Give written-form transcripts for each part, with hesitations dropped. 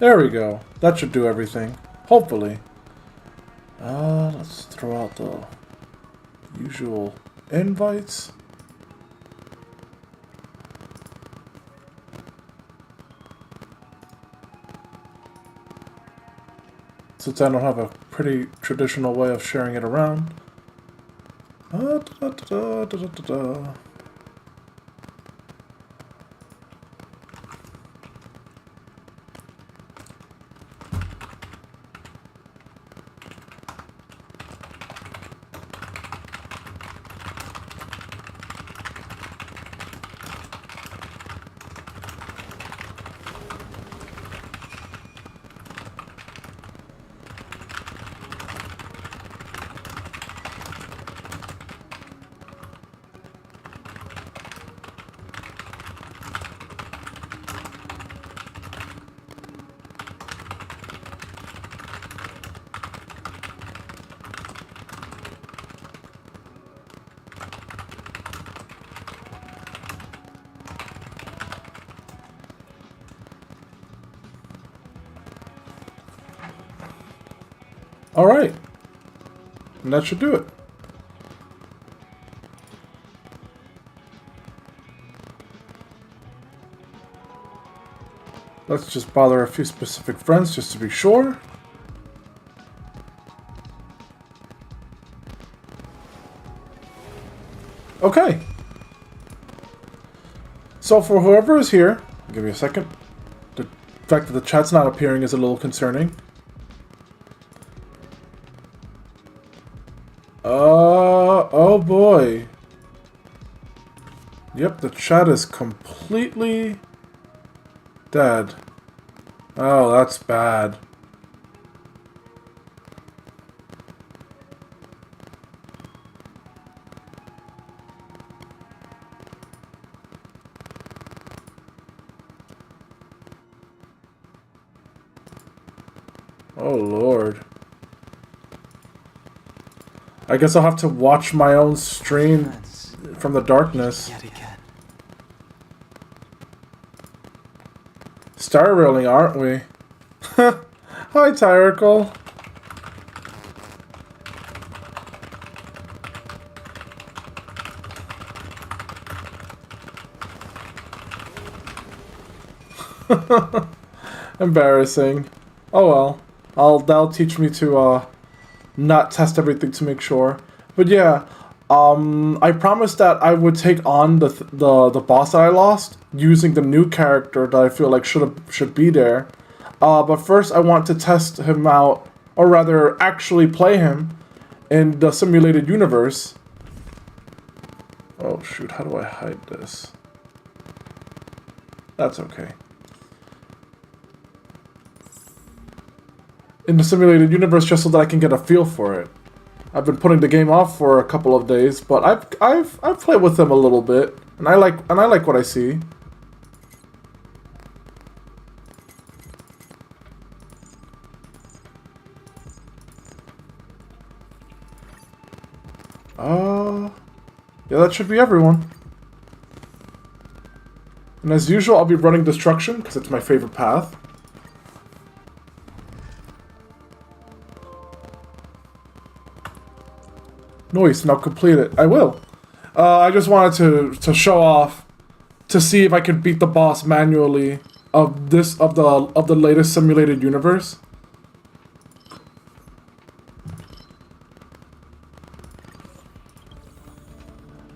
There we go. That should do everything. Hopefully. Let's throw out the usual invites. Since I don't have a pretty traditional way of sharing it around. Alright. And that should do it. Let's just bother a few specific friends just to be sure. Okay. So for whoever is here, give me a second. The fact that the chat's not appearing is a little concerning. Oh boy. Yep, the chat is completely dead. Oh, that's bad. Oh Lord. I guess I'll have to watch my own stream from the darkness. Star railing, aren't we? Hi, Tyracle. Embarrassing. Oh well. That'll teach me to not test everything to make sure. But yeah, I promised that I would take on the boss that I lost using the new character that I feel like should be there. But first I want to test him out, or rather actually play him in the simulated universe. Oh shoot, how do I hide this? That's okay. In the simulated universe, just so that I can get a feel for it. I've been putting the game off for a couple of days, but I've played with them a little bit, and I like what I see. Yeah, that should be everyone. And as usual, I'll be running destruction because it's my favorite path. Nice, now complete it. I will. I just wanted to show off, to see if I could beat the boss manually of the latest simulated universe.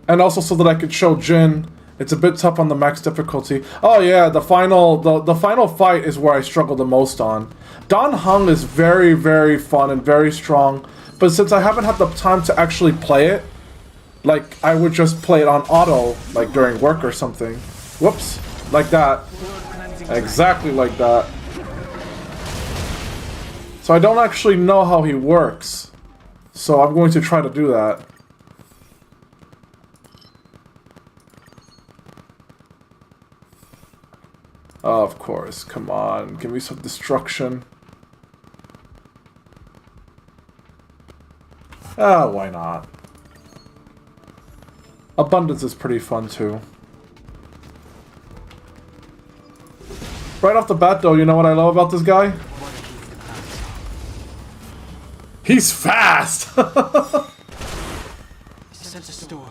And also so that I could show Jin. It's a bit tough on the max difficulty. Oh yeah, the final fight is where I struggle the most on. Don Heng is very, very fun and very strong. But since I haven't had the time to actually play it, like, I would just play it on auto, like during work or something. Whoops. Like that. Exactly like that. So I don't actually know how he works. So I'm going to try to do that. Oh, of course. Come on. Give me some destruction. Ah, why not? Abundance is pretty fun too. Right off the bat, though, you know what I love about this guy? He's fast! Sense a storm.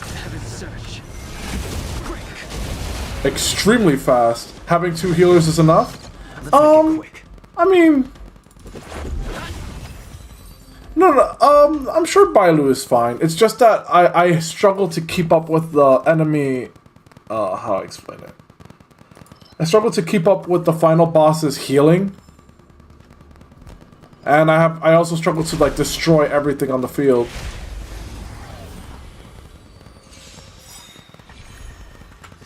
Havin search. Quick. Extremely fast. Having 2 healers is enough? Let's make it quick. I mean... No, I'm sure Bailu is fine. It's just that I struggle to keep up with the enemy... how do I explain it? I struggle to keep up with the final boss's healing. And I also struggle to, like, destroy everything on the field.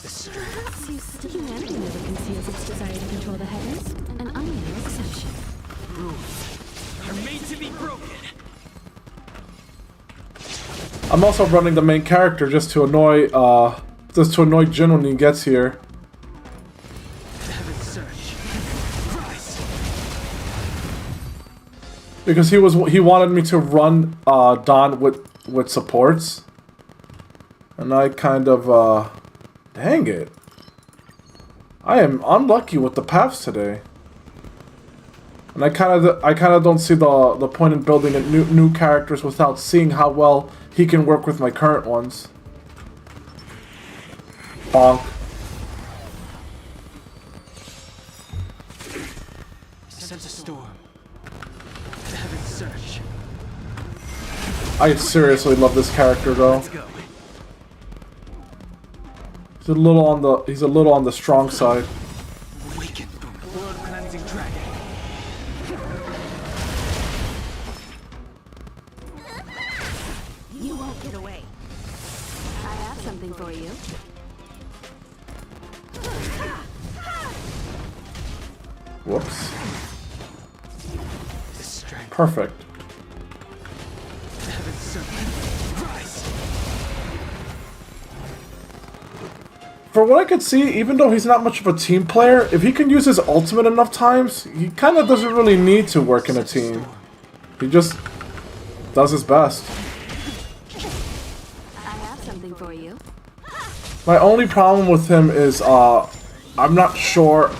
Perhaps humanity never conceals its desire to control the heavens, and I am no exception. Rules are made to be broken. I'm also running the main character just to annoy Jin when he gets here. Havin search. Rise. Because he wanted me to run Dawn with supports. And I kind of dang it. I am unlucky with the paths today. And I kind of don't see the point in building new characters without seeing how well he can work with my current ones. Bonk. Sense a storm. Havin search. I seriously love this character though. Let's go. He's a little on the strong side. Weaken. World cleansing dragon. You won't get away. I have something for you. Whoops. The strength. Perfect. Havin search. Rise. For what I could see, even though he's not much of a team player, if he can use his ultimate enough times, he kind of doesn't really need to work in a team. He just does his best. I have something for you. My only problem with him is, I'm not sure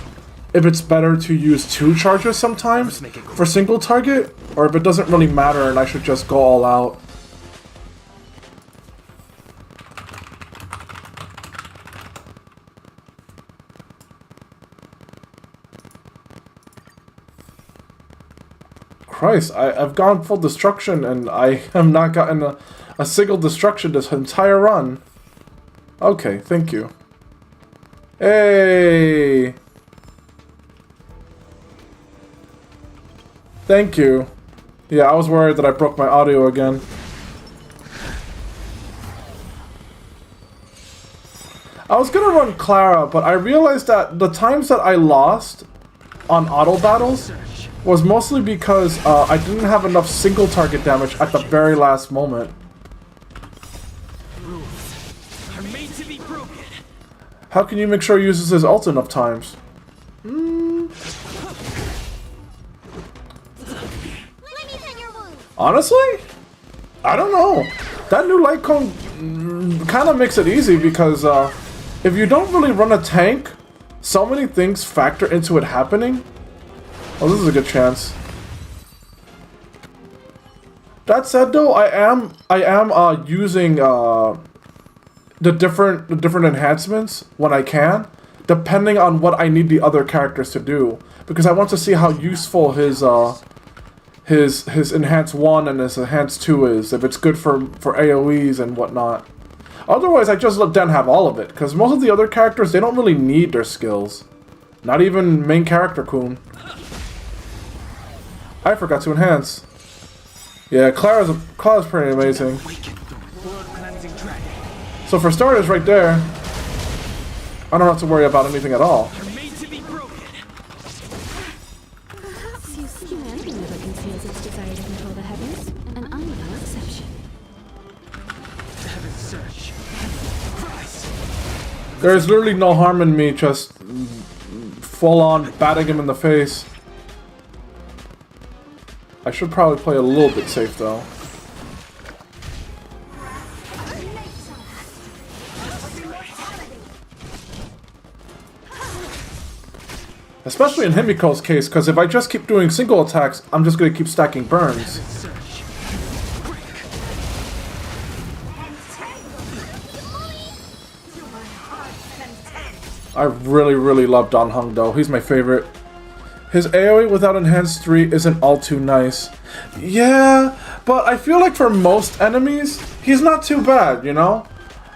if it's better to use 2 charges sometimes for single target, or if it doesn't really matter and I should just go all out. Christ, I've gone full destruction and I have not gotten a single destruction this entire run. Okay, thank you. Hey! Thank you. Yeah, I was worried that I broke my audio again. I was gonna run Clara, but I realized that the times that I lost on auto battles was mostly because I didn't have enough single target damage at the very last moment. Rules are made to be broken. How can you make sure he uses his ult enough times? Honestly? I don't know. That new light cone kind of makes it easy because if you don't really run a tank, so many things factor into it happening. Oh, this is a good chance. That said, though, I am using the different enhancements when I can, depending on what I need the other characters to do, because I want to see how useful his enhanced 1 and his enhanced 2 is, if it's good for AoEs and whatnot. Otherwise, I just let Den have all of it, because most of the other characters, they don't really need their skills. Not even main character Kun. I forgot to enhance. Yeah, Clara's pretty amazing. So for starters, right there, I don't have to worry about anything at all. Perhaps humanity never conceals its desire to control the heavens, and I am no exception. There's literally no harm in me just full on batting him in the face. I should probably play a little bit safe though. Especially in Himiko's case, because if I just keep doing single attacks, I'm just going to keep stacking burns. Surge. Break. I really love Dan Heng though. He's my favorite. His AoE without Enhanced 3 isn't all too nice. Yeah, but I feel like for most enemies, he's not too bad, you know?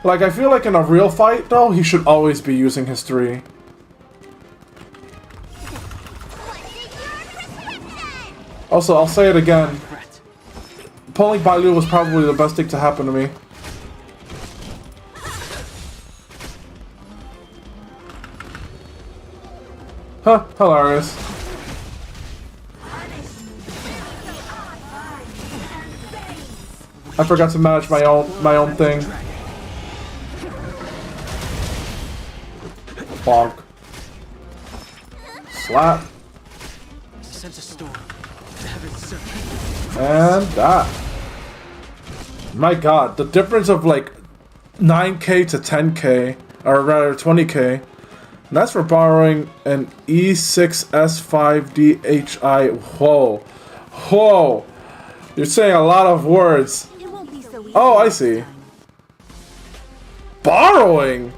Like, I feel like in a real fight, though, he should always be using his 3. Also, I'll say it again. Pulling Bailu was probably the best thing to happen to me. Huh, hilarious. I forgot to manage my own thing. Bonk. Slap. Sense a storm. Havin surge. And that. My god, the difference of like 9k to 10k, or rather 20k. And that's for borrowing an E6S5DHI. Whoa. Whoa. You're saying a lot of words. Oh, I see. Borrowing?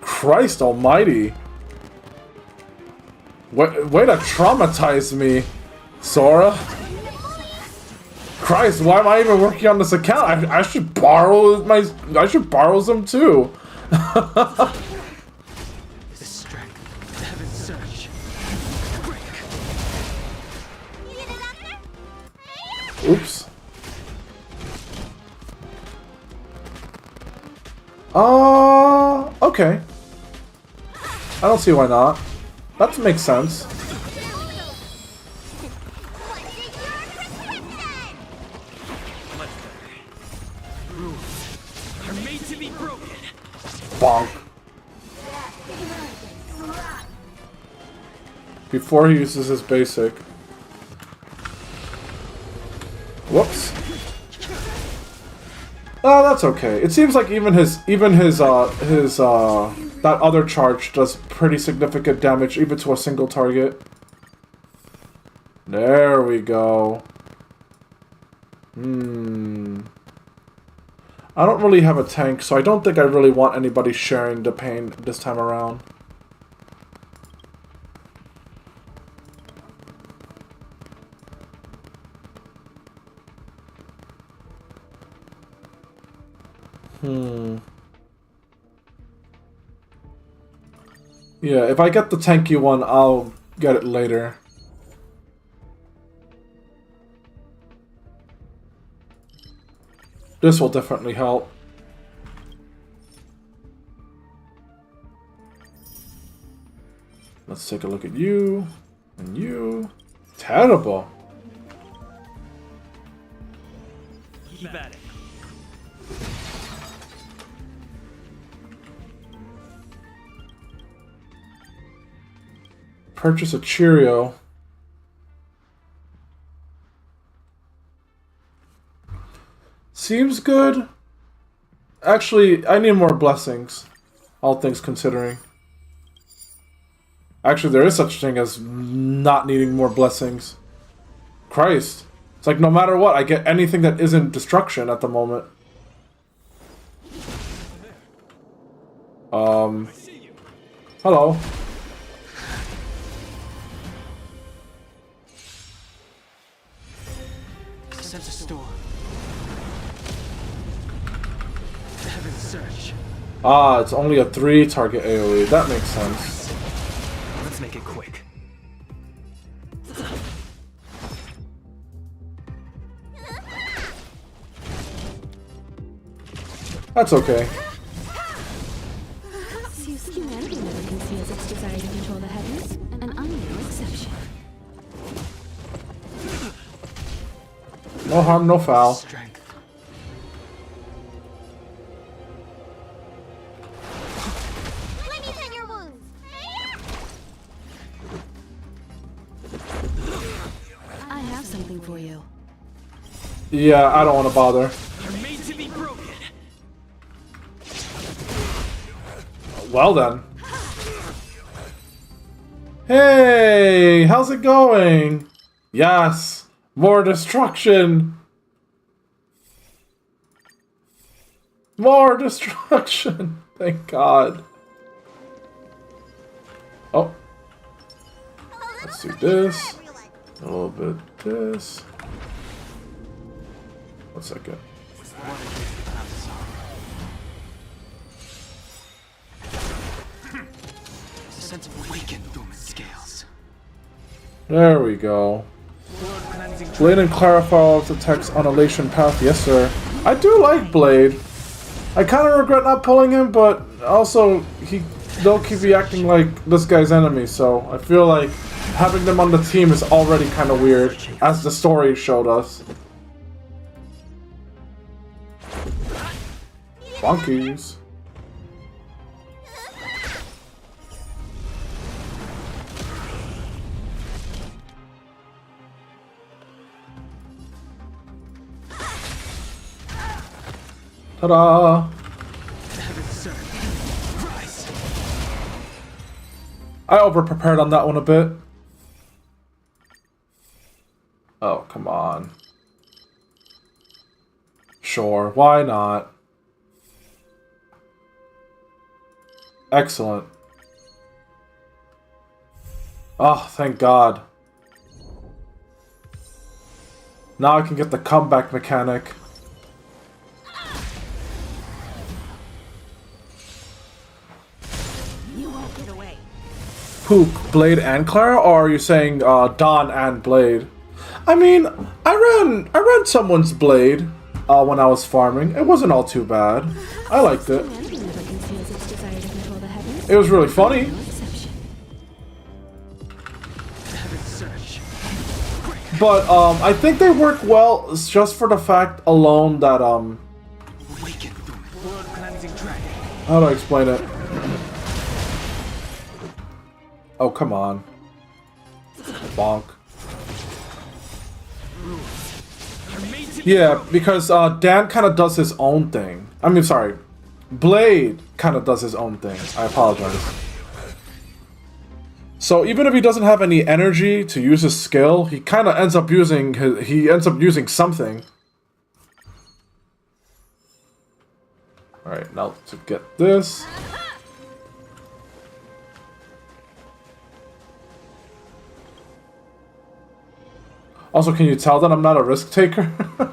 Christ almighty. Way to traumatize me, Sora. Christ, why am I even working on this account? I should borrow them too. Distract. Havin surge. Break. Oops. Okay. I don't see why not. That makes sense. Are made to be broken. Bonk. Before he uses his basic. Whoops. Oh, that's okay. It seems like even his that other charge does pretty significant damage even to a single target. There we go. I don't really have a tank, so I don't think I really want anybody sharing the pain this time around. Yeah, if I get the tanky one, I'll get it later. This will definitely help. Let's take a look at you. And you. Terrible. Keep at it. Purchase a Cheerio. Seems good. Actually, I need more blessings. All things considering. Actually, there is such a thing as not needing more blessings. Christ. It's like no matter what, I get anything that isn't destruction at the moment. Hello. Sense a storm. Havin surge. Ah, it's only a 3 target AoE. That makes sense. Let's make it quick. That's okay. Humanity never conceals its desire to control the heavens, and I'm no exception. No harm, no foul. Strength. Let me tend your wounds. for you. Yeah, I don't want to bother. You're made to be broken. Well then. Hey, how's it going? Yes, more destruction. More destruction. Thank God. Oh. Let's do this. A little bit this. 1 second. Sense of weakened human scales. There we go. Blade and Clara follow the text on Elation Path. Yes, sir. I do like Blade. I kind of regret not pulling him, but also they'll keep be acting like this guy's enemy, so I feel like having them on the team is already kind of weird, as the story showed us. Funkies. Ta-da! I over-prepared on that one a bit. Oh, come on. Sure, why not? Excellent. Oh, thank God. Now I can get the comeback mechanic. Who, Blade and Clara, or are you saying Dawn and Blade? I mean, I ran someone's Blade when I was farming. It wasn't all too bad. I liked it. It was really funny. But I think they work well just for the fact alone that how do I explain it? Oh, come on. Bonk. Yeah, because Dan kind of does his own thing. I mean, sorry. Blade kind of does his own thing. I apologize. So even if he doesn't have any energy to use his skill, he kind of ends up using something. Alright, now to get this. Also, can you tell that I'm not a risk taker? The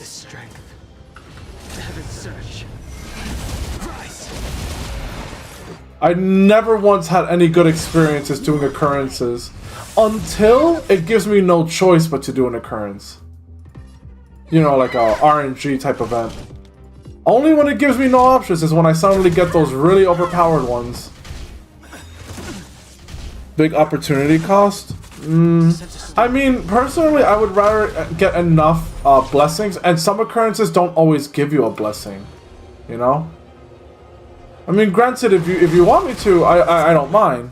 strength. The heaven surge. Rise. I never once had any good experiences doing occurrences until it gives me no choice but to do an occurrence. You know, like a RNG type event. Only when it gives me no options is when I suddenly get those really overpowered ones. Big opportunity cost? I mean, personally, I would rather get enough blessings, and some occurrences don't always give you a blessing. You know? I mean, granted, if you want me to, I don't mind.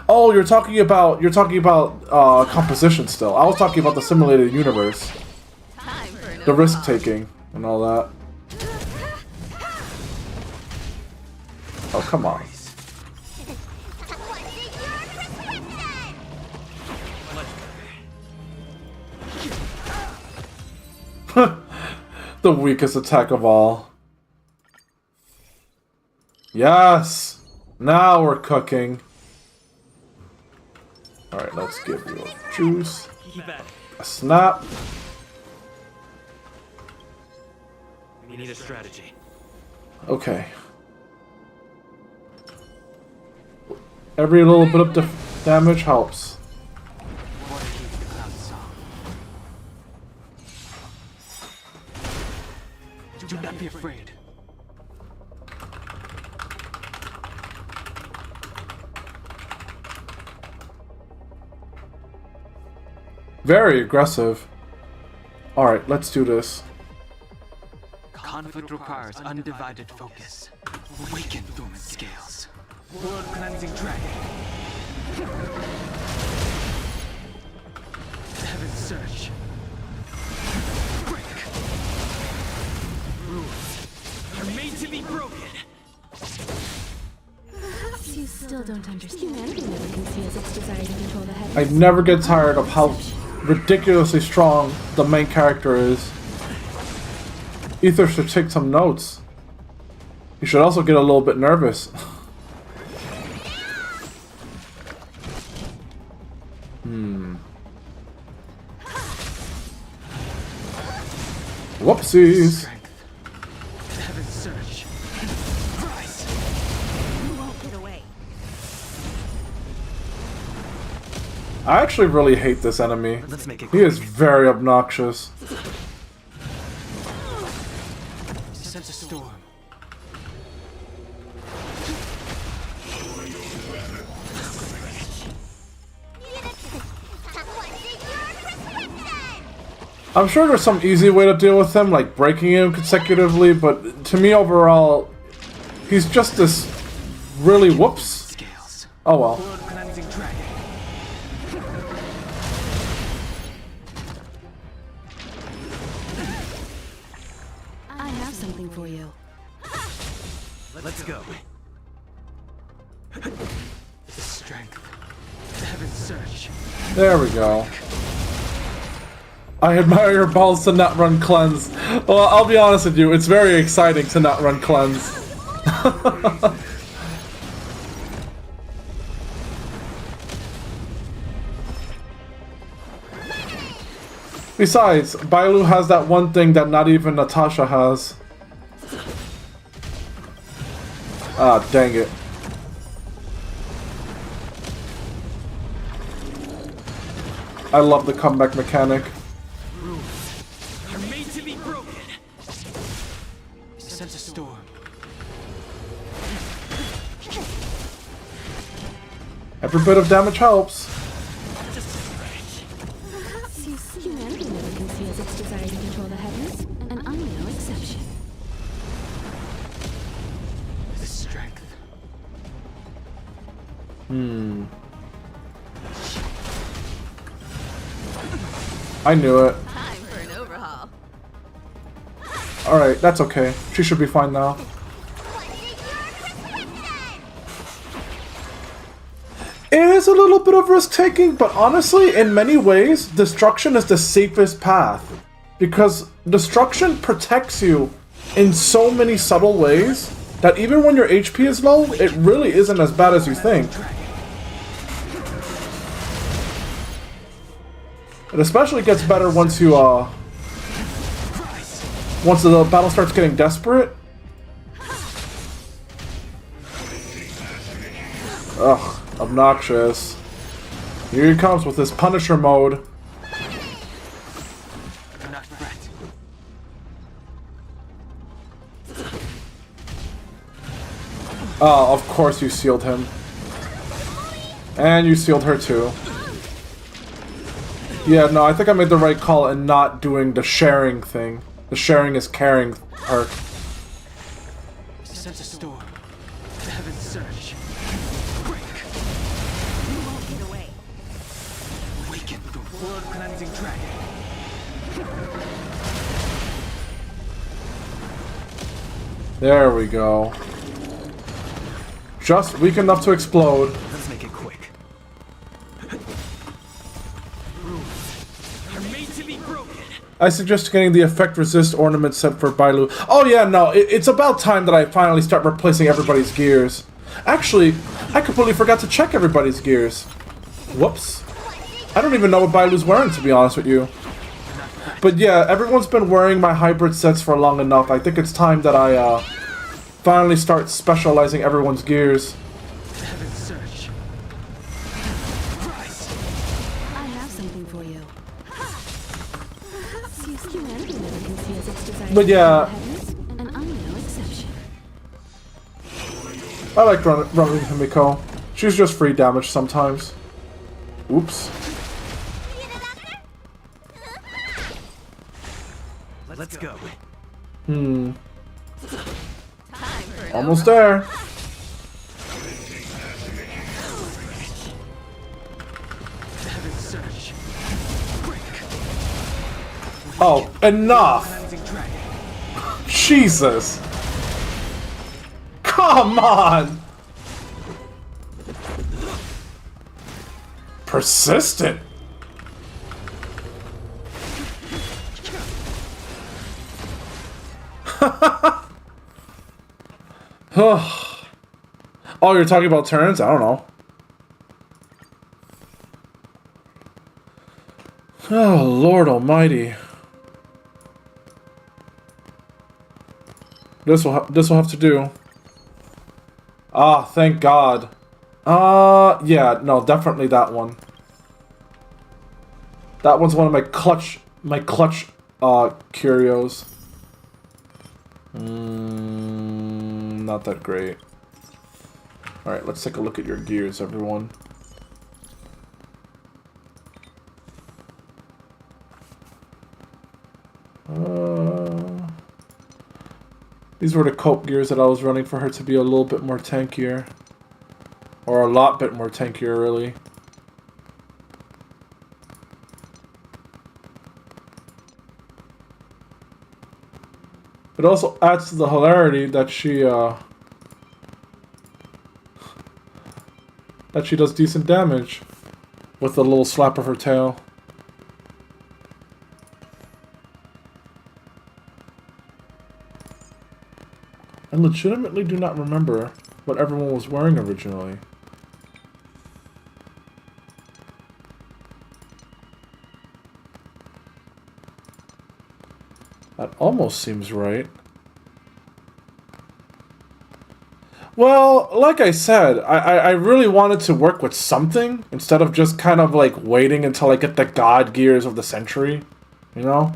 Oh, you're talking about composition still. I was talking about the simulated universe. The risk taking. And all that. Oh, come on. The weakest attack of all. Yes! Now we're cooking. Alright, let's give you a juice. A snap. We need a strategy. Okay. Every little bit of damage helps. Do not be afraid. Very aggressive. Alright, let's do this. conflict requires undivided focus. Awaken dormant scales. World cleansing dragon. Heaven search. Break. Rules are made to be broken. Perhaps you still don't understand. Humanity never conceals its desire to control the heavens. I never get tired of how ridiculously strong the main character is. Ether should take some notes. You should also get a little bit nervous. Whoopsies. Heaven search. Rise. You won't get away. I actually really hate this enemy. Let's make it He is very obnoxious. Sense a storm. I'm sure there's some easy way to deal with him, like breaking him consecutively, but to me overall, he's just this really whoops. Scales. Oh well. World cleansing dragon. I have something for you. Let's go. The strength. Heaven search. There we go. I admire your balls to not run cleanse. Well, I'll be honest with you, it's very exciting to not run cleanse. Besides, Bailu has that one thing that not even Natasha has. Ah, dang it. I love the comeback mechanic. You're made to be broken. Sense a storm. Every bit of damage helps. Perhaps you see. Humanity never conceals its desire to control the heavens, and I'm no exception. The strength. I knew it. Time for an overhaul. Alright, that's okay. She should be fine now. It is a little bit of risk-taking, but honestly, in many ways, destruction is the safest path. Because destruction protects you in so many subtle ways that even when your HP is low, it really isn't as bad as you think. It especially gets better once you, once the battle starts getting desperate. Ugh, obnoxious. Here he comes with his Punisher mode. Not fret. Oh, of course you sealed him. And you sealed her too. Yeah, no, I think I made the right call in not doing the sharing thing. The sharing is caring perk. Sense a storm. Heaven search. Break. You won't get away. Awaken the world cleansing dragon. There we go. Just weak enough to explode. Let's make it quick. You're made to be broken. I suggest getting the effect resist ornament set for Bailu. Oh yeah, no, it's about time that I finally start replacing everybody's gears. Actually, I completely forgot to check everybody's gears. Whoops. I don't even know what Bailu's wearing, to be honest with you. But yeah, everyone's been wearing my hybrid sets for long enough. I think it's time that I finally start specializing everyone's gears. Heaven search. Rise. I have something for you. Perhaps you see. Humanity never conceals its desire But yeah. to control the heavens, and I'm no exception. I like running Himiko. She's just free damage sometimes. Oops. Let's go. Almost there. Havin surge. Quick. Oh, enough! Cleansing dragon. Jesus! Come on! Persistent. Oh, you're talking about turns? I don't know. Oh, Lord Almighty. This will have to do. Ah, thank God. Yeah, no, definitely that one. That one's one of my clutch curios. Not that great. Alright, let's take a look at your gears, everyone. These were the cope gears that I was running for her to be a little bit more tankier. Or a lot bit more tankier, really. It also adds to the hilarity that she does decent damage with a little slap of her tail. I legitimately do not remember what everyone was wearing originally. That almost seems right. Well, like I said, I really wanted to work with something instead of just kind of like waiting until I get the god gears of the century, you know?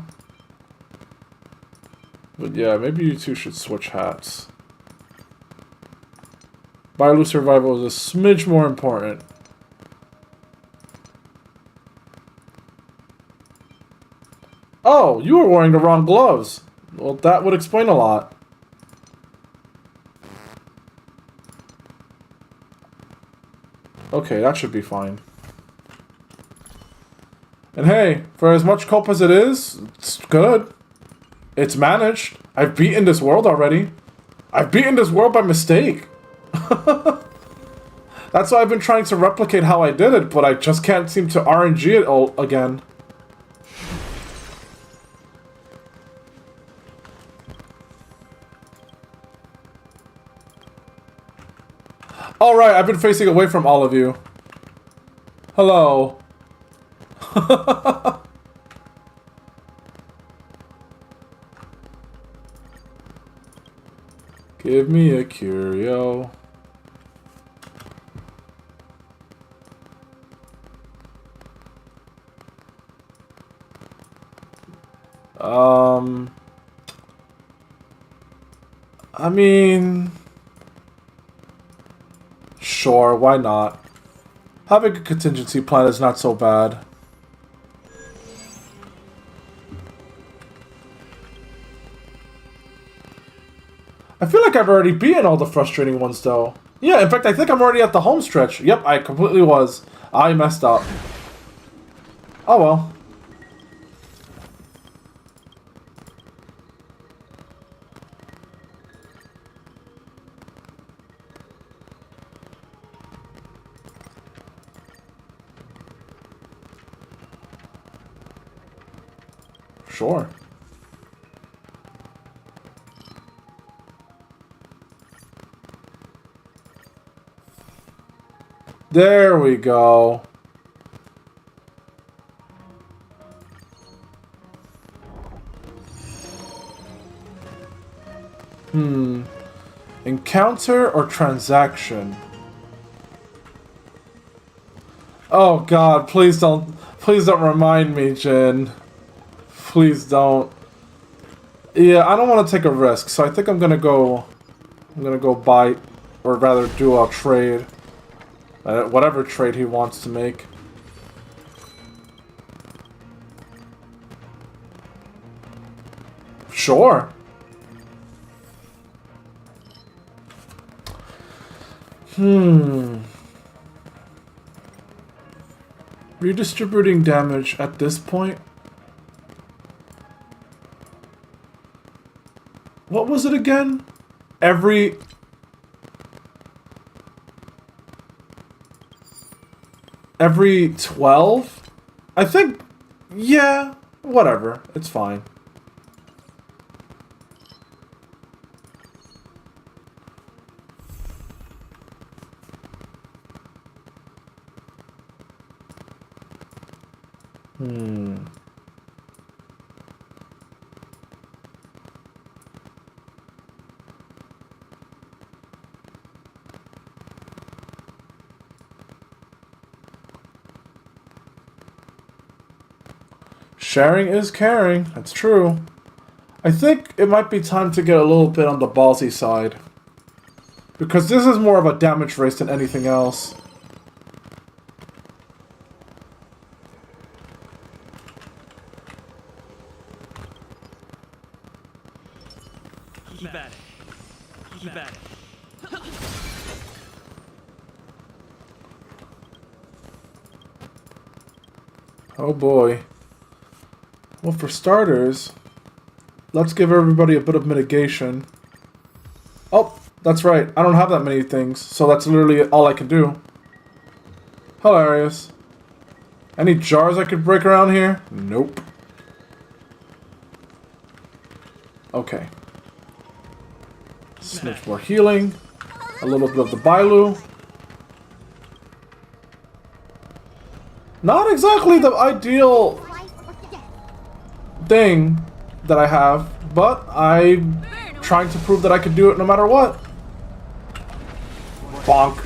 But yeah, maybe you two should switch hats. Bailu survival is a smidge more important. Oh, you were wearing the wrong gloves. Well, that would explain a lot. Okay, that should be fine. And hey, for as much cope as it is, it's good. It's managed. I've beaten this world already. I've beaten this world by mistake. That's why I've been trying to replicate how I did it, but I just can't seem to RNG it all again. Alright, I've been facing away from all of you. Hello. Give me a curio. I mean... Sure, why not? Having a contingency plan is not so bad. I feel like I've already beaten all the frustrating ones, though. Yeah, in fact, I think I'm already at the home stretch. Yep, I completely was. I messed up. Oh well. Sure. There we go. Encounter or transaction? Oh god, please don't remind me, Jin. Please don't. Yeah, I don't want to take a risk, so I think I'm gonna go buy, or rather do a trade. Whatever trade he wants to make. Sure. Redistributing damage at this point? What was it again? Every 12? I think, yeah, whatever. It's fine. Sharing is caring. That's true. I think it might be time to get a little bit on the ballsy side. Because this is more of a damage race than anything else. Keep at it. Keep at it. Oh boy. Well, for starters, let's give everybody a bit of mitigation. Oh, that's right. I don't have that many things, so that's literally all I can do. Hilarious. Any jars I could break around here? Nope. Okay. Sniff more healing. A little bit of the Bailu. Not exactly the ideal thing that I have, but I'm trying to prove that I could do it no matter what. Bonk.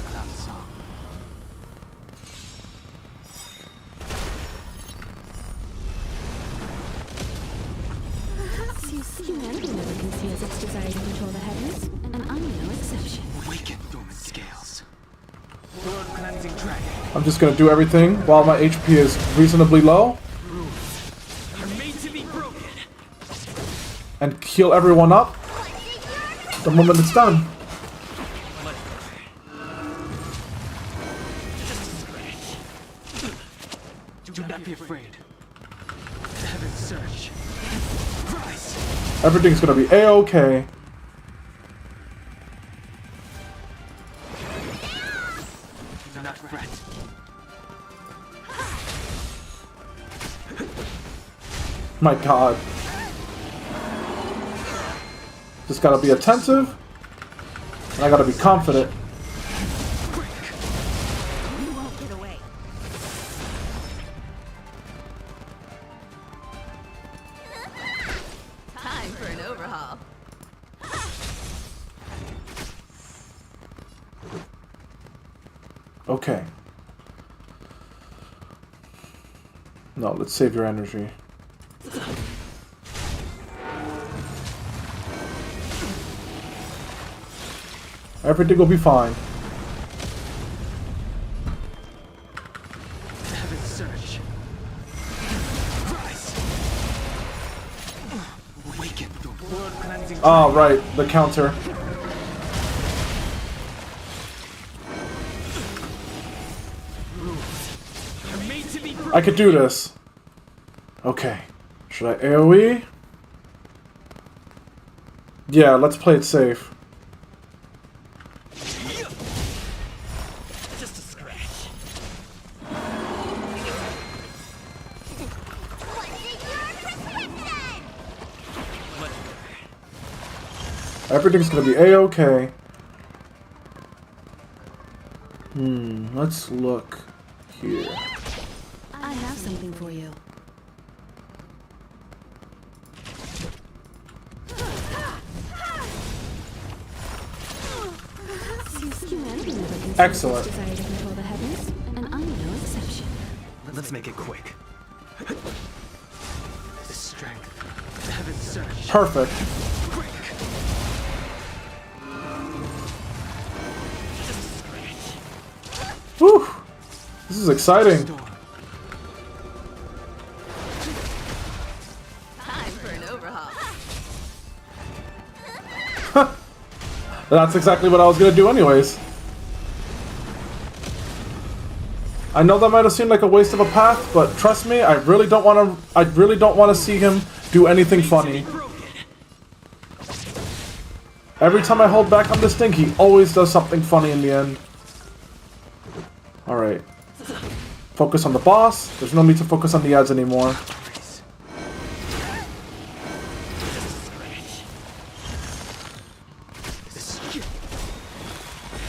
Perhaps humanity never conceals its desire to control the heavens, and I'm no exception. Awaken dormant scales. World cleansing dragon. I'm just gonna do everything while my HP is reasonably low. You're made to be broken. And heal everyone up the moment it's done. Do not be afraid. The heavens surge. Rise. Everything's gonna be a-okay. Do not fret. My god. Just gotta be attentive. And I gotta be confident. You won't get away. Time for an overhaul. Okay. No, let's save your energy. Everything will be fine. The heavens surge. Rise. Awaken the world cleansing. Oh, right, the counter. You're made to be broken. I could do this. Okay. Should I AoE? Yeah, let's play it safe. Just a scratch. Everything's gonna be a-okay. Let's look here. I have something for you. Humanity never conceals Excellent. its desire to control the heavens, and I'm no exception. Let's make it quick. The strength. The heavens surge. Perfect. Quick. Just a scratch. Whew. This is exciting. Storm. Time for an overhaul. That's exactly what I was gonna do anyways. I know that might have seemed like a waste of a path, but trust me, I really don't want to see him do anything funny. Every time I hold back on this thing, he always does something funny in the end. Alright. Focus on the boss. There's no need to focus on the ads anymore.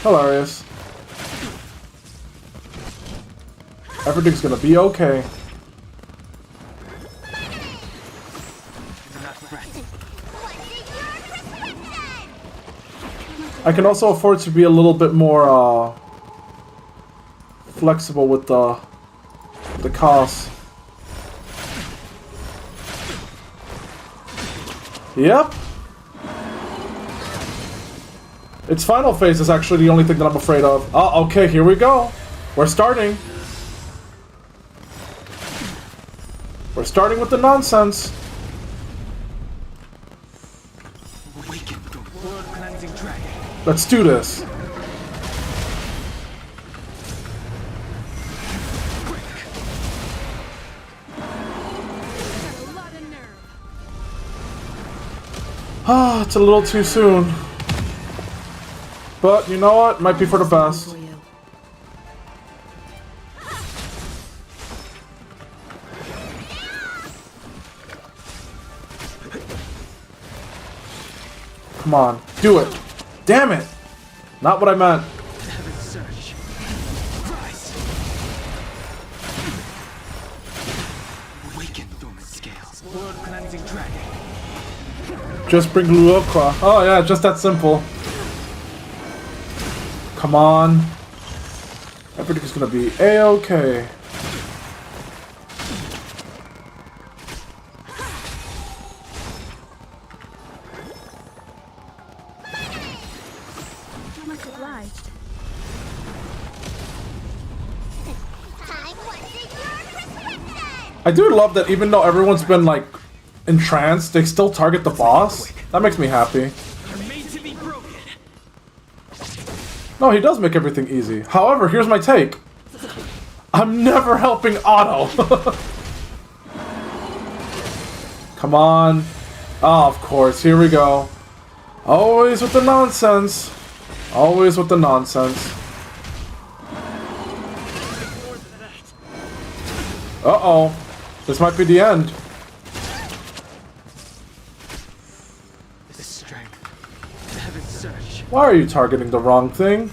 Hilarious. Everything's gonna be okay. I can also afford to be a little bit more flexible with the cost. Yep. Its final phase is actually the only thing that I'm afraid of. Oh, okay, here we go. We're starting. We're starting with the nonsense. Let's do this. Ah, it's a little too soon. But you know what? Might be for the best. Come on, do it. Damn it! Not what I meant. Just bring Luokwa. Oh yeah, just that simple. Come on. Everything's gonna be A-okay. Much obliged. I do love that even though everyone's been like entranced, they still target the boss. That makes me happy. No, he does make everything easy. However, here's my take. I'm never helping Otto. Come on. Oh, of course. Here we go. Always with the nonsense. Always with the nonsense. Uh-oh. This might be the end. Why are you targeting the wrong thing?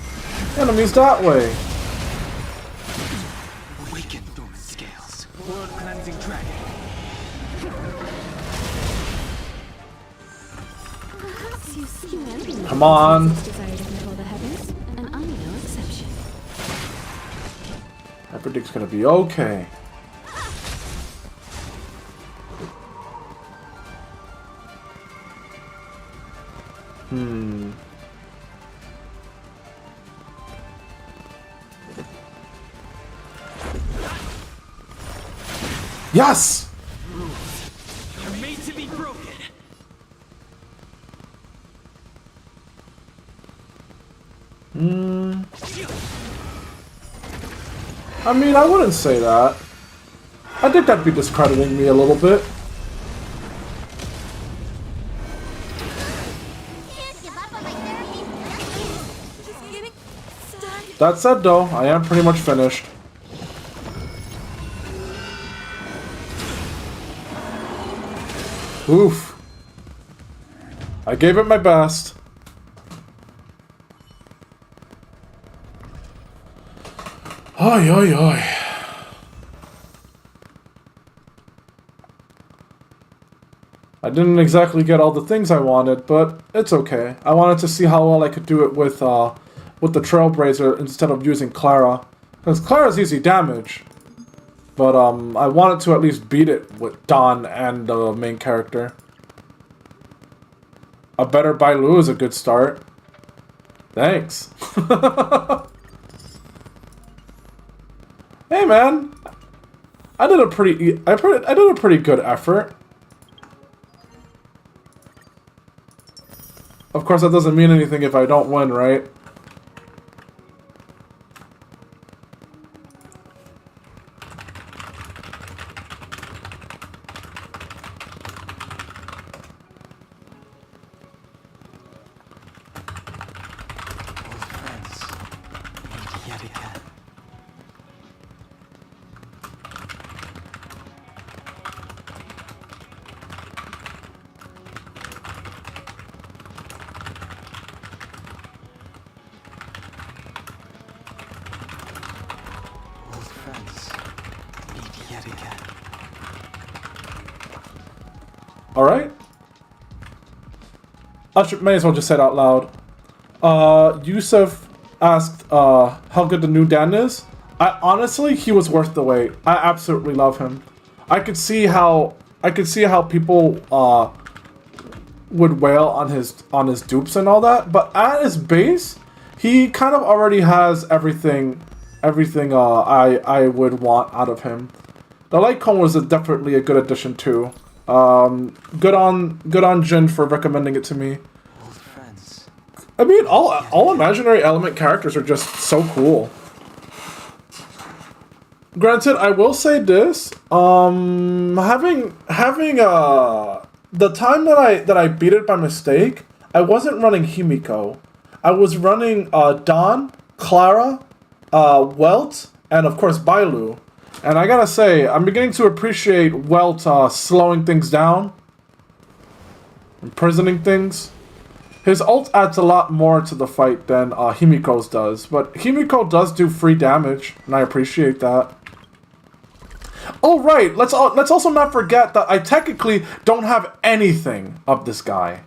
Enemies that way. Awaken dormant scales. World cleansing dragon. Perhaps you see Come on. desire to control the heavens, and I'm no exception. Everything's gonna be okay. Yes! You're made to be broken. I mean, I wouldn't say that. I think that'd be discrediting me a little bit. That said, though, I am pretty much finished. Oof. I gave it my best. Oi, oi, oi. I didn't exactly get all the things I wanted, but it's okay. I wanted to see how well I could do it with the Trailblazer instead of using Clara. Because Clara's easy damage. But I wanted to at least beat it with Don and the main character. A better Bailu is a good start. Thanks. Hey man, I did a pretty good effort. Of course, that doesn't mean anything if I don't win, right? Alright? May as well just say it out loud. Yusuf asked how good the new Dan is. Honestly, he was worth the wait. I absolutely love him. I could see how people would wail on his dupes and all that, but at his base, he kind of already has everything I would want out of him. The light cone was definitely a good addition too. Good on Jin for recommending it to me. Old friends. I mean, all imaginary element characters are just so cool. Granted, I will say this: having the time that I beat it by mistake, I wasn't running Himiko. I was running Dawn, Clara, Welt, and of course Bailu. And I gotta say, I'm beginning to appreciate Welt slowing things down, imprisoning things. His ult adds a lot more to the fight than Himiko's does, but Himiko does do free damage, and I appreciate that. Oh right, let's also not forget that I technically don't have anything of this guy.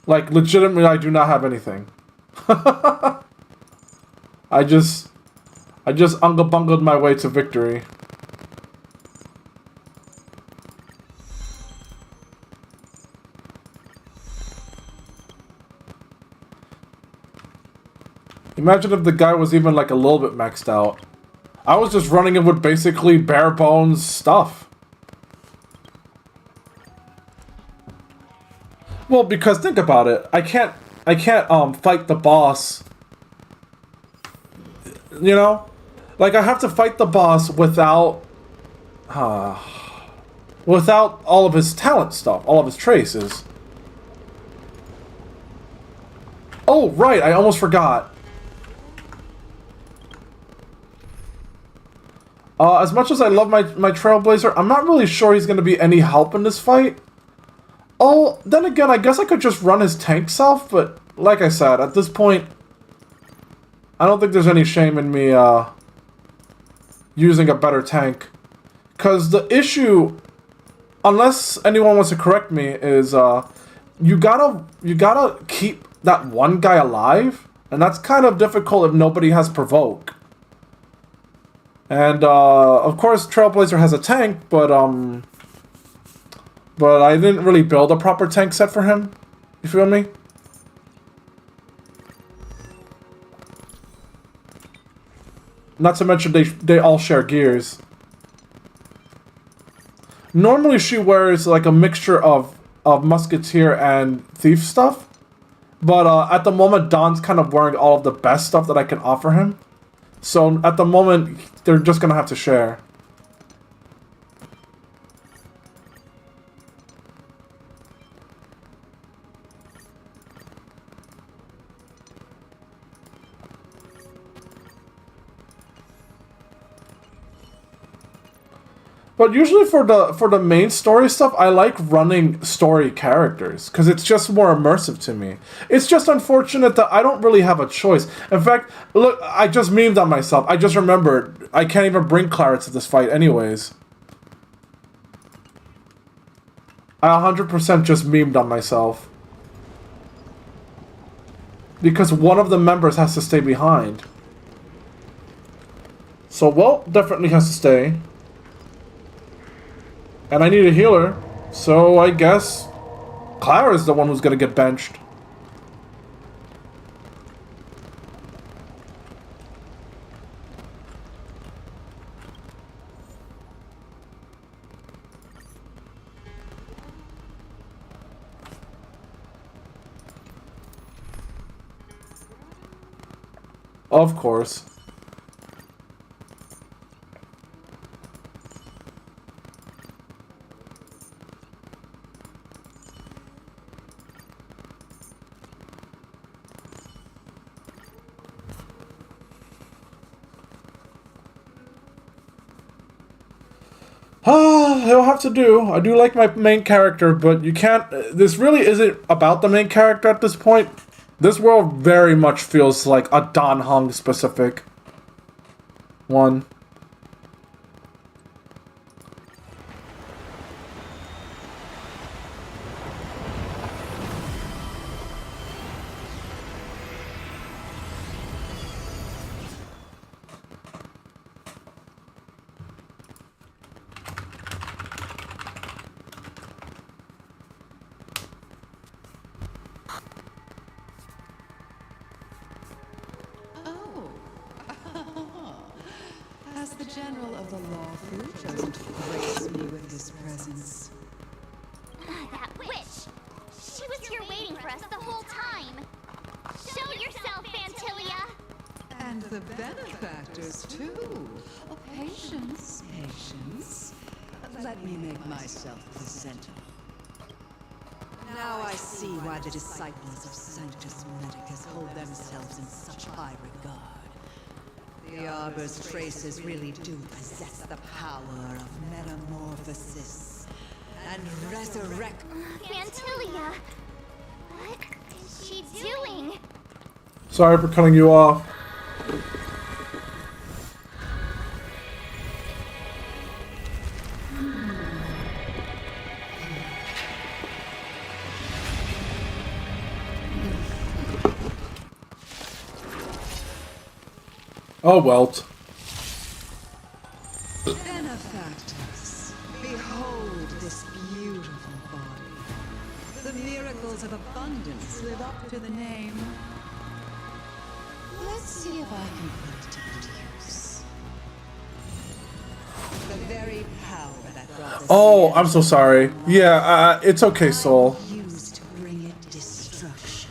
Like, legitimately, I do not have anything. I just unga-bungled my way to victory. Imagine if the guy was even like a little bit maxed out. I was just running him with basically bare bones stuff. Well, because think about it. I can't fight the boss. You know? Like, I have to fight the boss without without all of his talent stuff, all of his traces. Oh, right, I almost forgot. As much as I love my Trailblazer, I'm not really sure he's going to be any help in this fight. Oh, then again, I guess I could just run his tank self, but like I said, at this point, I don't think there's any shame in me using a better tank. Because the issue, unless anyone wants to correct me, is you gotta keep that one guy alive, and that's kind of difficult if nobody has provoke. And of course, Trailblazer has a tank, but I didn't really build a proper tank set for him. You feel me? Not to mention they all share gears. Normally she wears like a mixture of musketeer and thief stuff, but at the moment Don's kind of wearing all of the best stuff that I can offer him. So at the moment they're just gonna have to share. But usually for the main story stuff, I like running story characters, because it's just more immersive to me. It's just unfortunate that I don't really have a choice. In fact, look, I just memed on myself. I just remembered, I can't even bring Clara to this fight anyways. I 100% just memed on myself. Because one of the members has to stay behind. So, well, definitely has to stay. And I need a healer, so I guess Clara's the one who's gonna get benched. Of course. It'll have to do. I do like my main character, but you can't... This really isn't about the main character at this point. This world very much feels like a Dan Heng specific one. General of the Lawful doesn't grace me with his presence. That witch! She was here waiting for us the whole time! Show yourself, Fantilia! And the benefactors, too. Oh, patience, patience. Let me make myself presentable. Now I see why the disciples of Sanctus Medicus hold themselves in such high regard. The Arbor's traces really do possess the power of metamorphosis and resurrect. Fantilia! What is she doing? Sorry for cutting you off. Oh, Welt. Benefactors, behold this beautiful body. The miracles of abundance live up to the name. Let's see if I can put it to good use. The very power that brought the Oh, I'm so sorry. Yeah, it's okay, Soul. used to bring it destruction.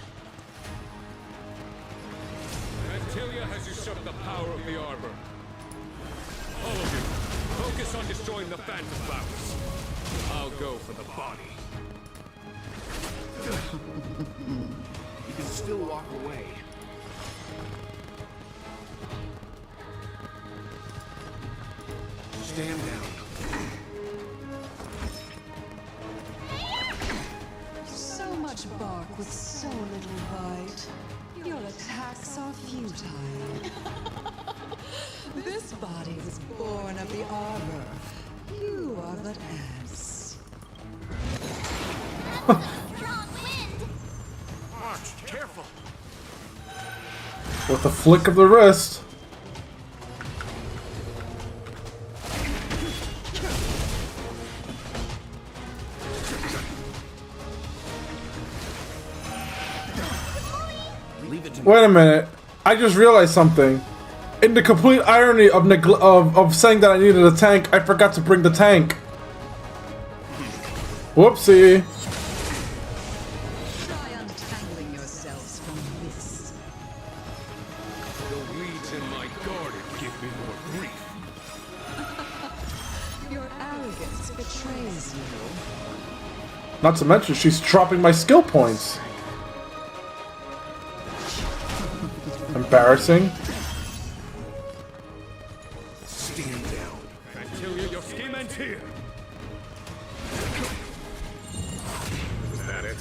Antilia has usurped the power of the Arbor. All of you, focus on destroying the Phantom Flowers. I'll go for the body. You can still walk away. Stand down. So much bark with so little bite. Your attacks are futile. This body was born of the Arbor. You are but ants. Strong wind! March, careful. With a flick of the wrist. Leave it to me. Wait a minute. I just realized something. In the complete irony of saying that I needed a tank, I forgot to bring the tank. Whoopsie. Try untangling yourselves from this. The weeds in my garden give me more grief. Your arrogance betrays you. Not to mention, she's dropping my skill points. Embarrassing. Stand down. Antilia, your scheme ends here. Is that it?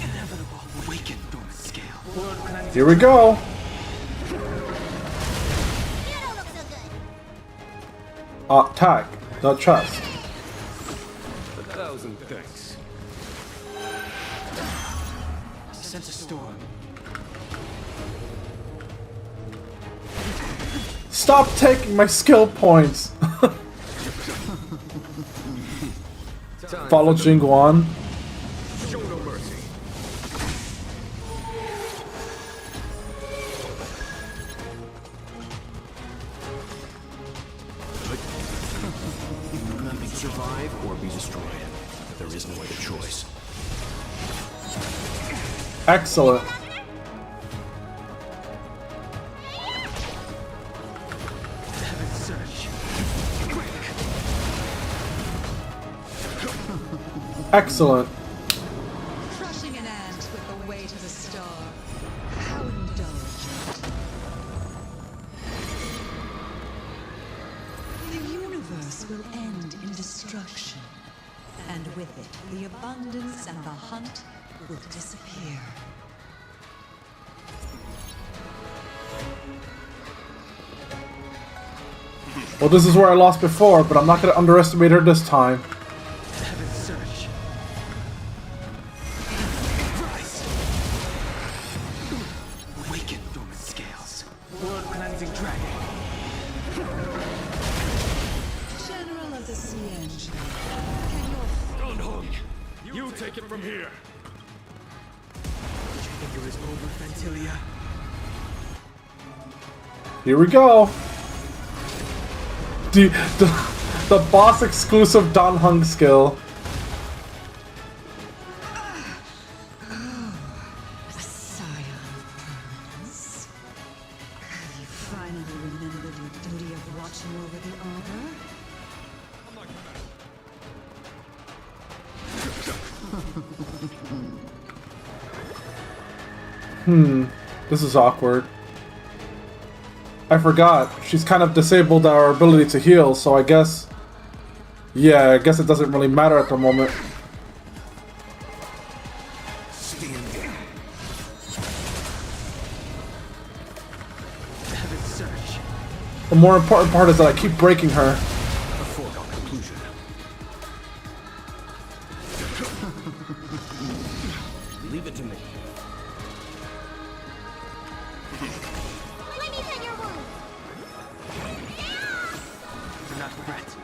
Inevitable. Awaken, dormant scale. Word cleansing. Here we go. You don't look so good. Attack the chest. 1,000 thanks. Sense a storm. Stop taking my skill points. Follow Jingguan. Show no mercy. Survive or be destroyed. There is no other choice. Excellent. Heaven search. Excellent. Crushing an ant with the weight of a star. How indulgent. The universe will end in destruction. And with it, the abundance and the hunt will disappear. Well, this is where I lost before, but I'm not going to underestimate her this time. Heaven search. Rise. Awaken, dormant scales. Word cleansing dragon. General of the Sea Engine, can your Gone home. You take it from here. Did you think it was over, Fantilia? Here we go. the boss exclusive Don Hung skill. Scion of permanence. Have you finally remembered your duty of watching over the arbor? This is awkward. I forgot. She's kind of disabled our ability to heal, so I guess... Yeah, I guess it doesn't really matter at the moment. Heaven search. The more important part is that I keep breaking her. A foregone conclusion. Leave it to me. Let me set your wounds. Do not fret.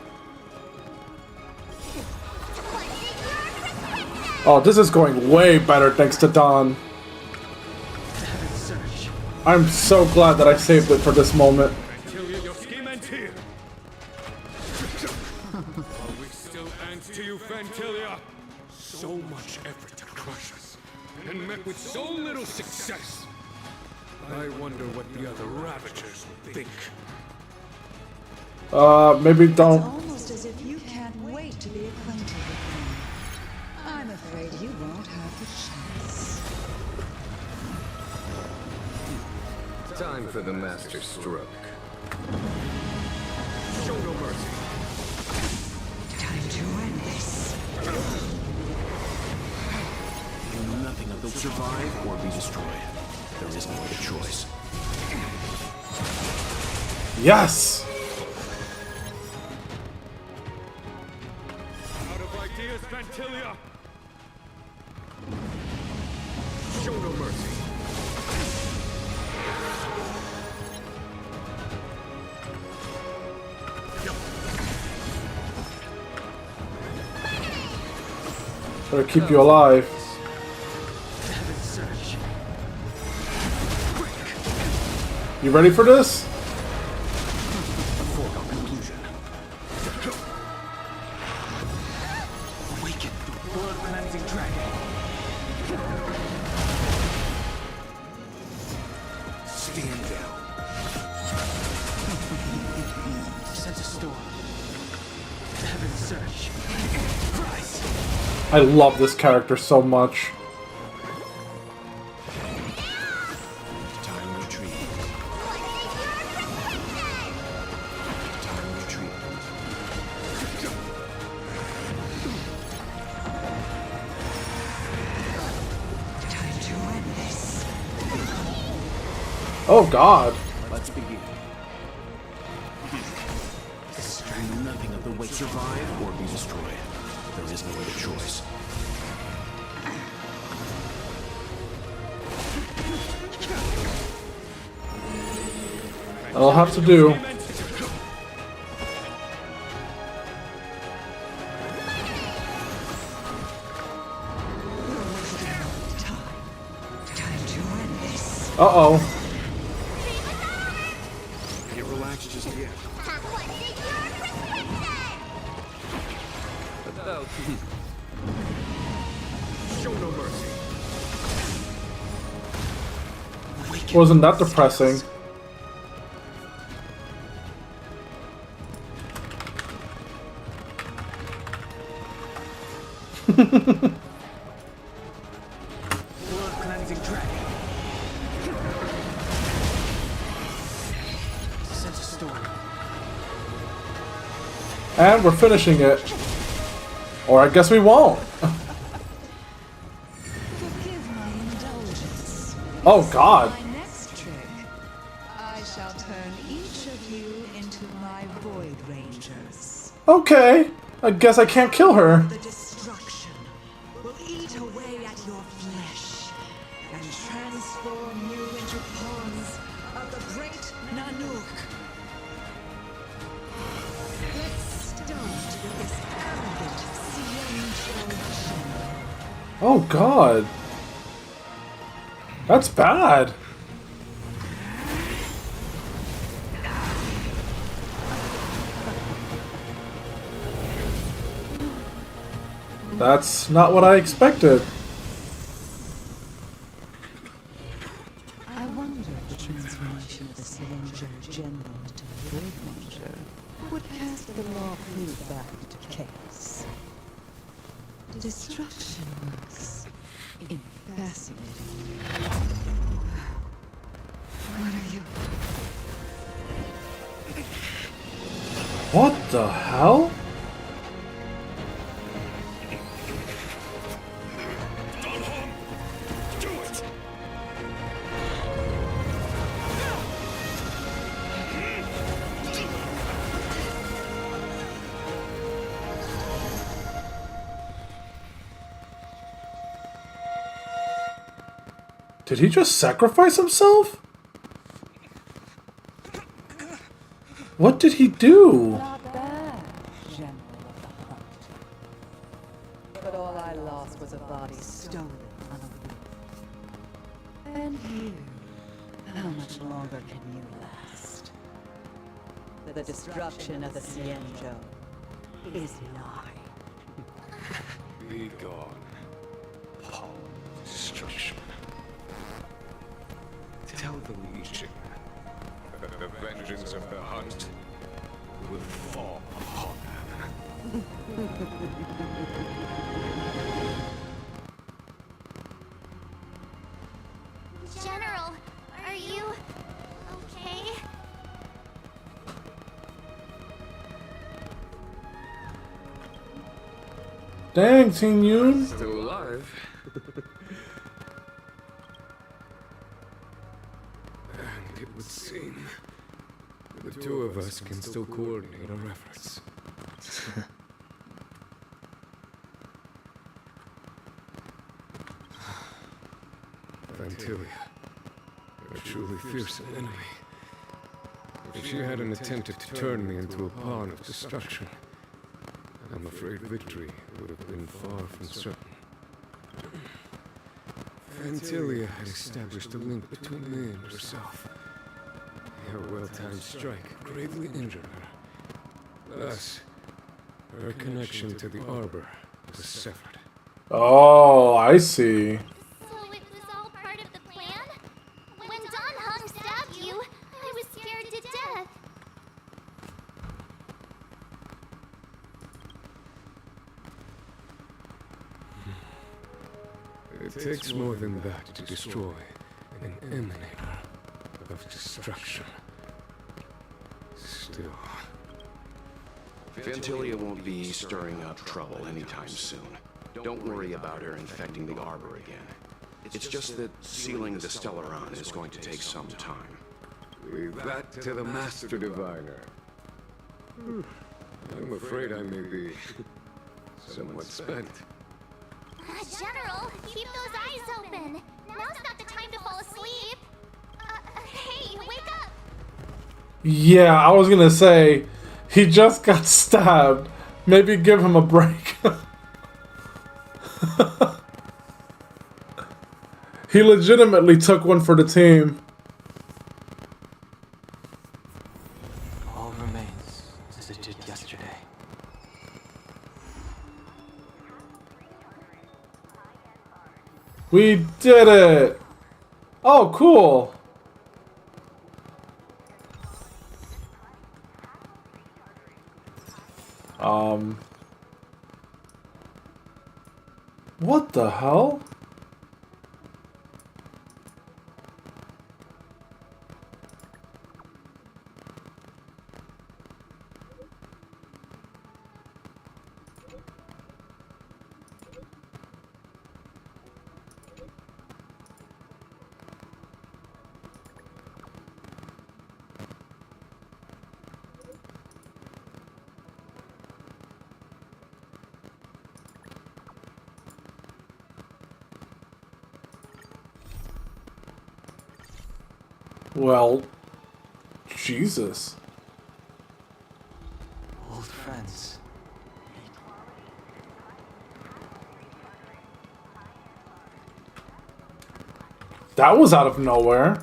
Oh, this is going way better thanks to Don. Heaven search. I'm so glad that I saved it for this moment. Fantilia, your scheme ends here. While we still answer to you, Fantilia. So much effort to crush us, and met with so little success. I wonder what the other Ravagers will think. Maybe It's don't. almost as if you can't wait to be acquainted with them. I'm afraid you won't have the chance. Time for the master stroke. Show no mercy. Time to end this. Nothing of they'll survive or be destroyed. There is no other choice. Yes! Out of ideas, Fantilia. Show no mercy. Better keep you alive. Heaven search. You ready for this? A foregone conclusion. Awaken the blood cleansing dragon. Stand down. Sense a storm. Heaven search. Rise. I love this character so much. Time retreat. Time retreat. Time to end this. Oh god. Let's begin. Nothing of the weight survive or be destroyed. There is no other choice. I'll have to do. Time to end this. Uh-oh. Can't relax just yet. Show no mercy. Wasn't that depressing? Blood cleansing dragon. Sense a storm. And we're finishing it. Or I guess we won't. Forgive my indulgence. Oh god. My next trick. I shall turn each of you into my Void Rangers. Okay. I guess I can't kill her. The destruction will eat away at your flesh and transform you into pawns of the great Nanook. Let's start with this arrogant Siencho general. Oh god. That's bad. That's not what I expected. I wonder if the transformation of the Cylinder General into a Great Monster would cast the law fleet back to chaos. Destruction looks fascinating. What are you? What the hell? Did he just sacrifice himself? What did he do? Not bad, General of the Heart. But all I lost was a body stolen on a loop. And you, how much longer can you last? The destruction of the Cienjo is nigh. Be gone. Power of destruction. Tell the Legion that the vengeance of the hunt will fall upon them. General, are you okay? Dang, Teen Yoon. Still alive. And it would seem the two of us can still coordinate our efforts. Fantilia, a truly fearsome enemy. If she hadn't attempted to turn me into a pawn of destruction, I'm afraid victory would have been far from certain. Fantilia had established a link between me and herself. Her well-timed strike gravely injured her. Thus, her connection to the Arbor was severed. Oh, I see. So it was all part of the plan? When Don Hung stabbed you, I was scared to death. It takes more than that to destroy an emanator of destruction. Still, Fantilia won't be stirring up trouble anytime soon. Don't worry about her infecting the Arbor again. It's just that sealing the Stellaron is going to take some time. leave that to the Master Diviner. I'm afraid I may be somewhat spent. General, keep those eyes open. Now's not the time to fall asleep. Hey, wake up! Yeah, I was gonna say, he just got stabbed. Maybe give him a break. He legitimately took one for the team. All remains as it did yesterday. We did it! Oh, cool! What the hell? Well, Jesus. Old friends. That was out of nowhere.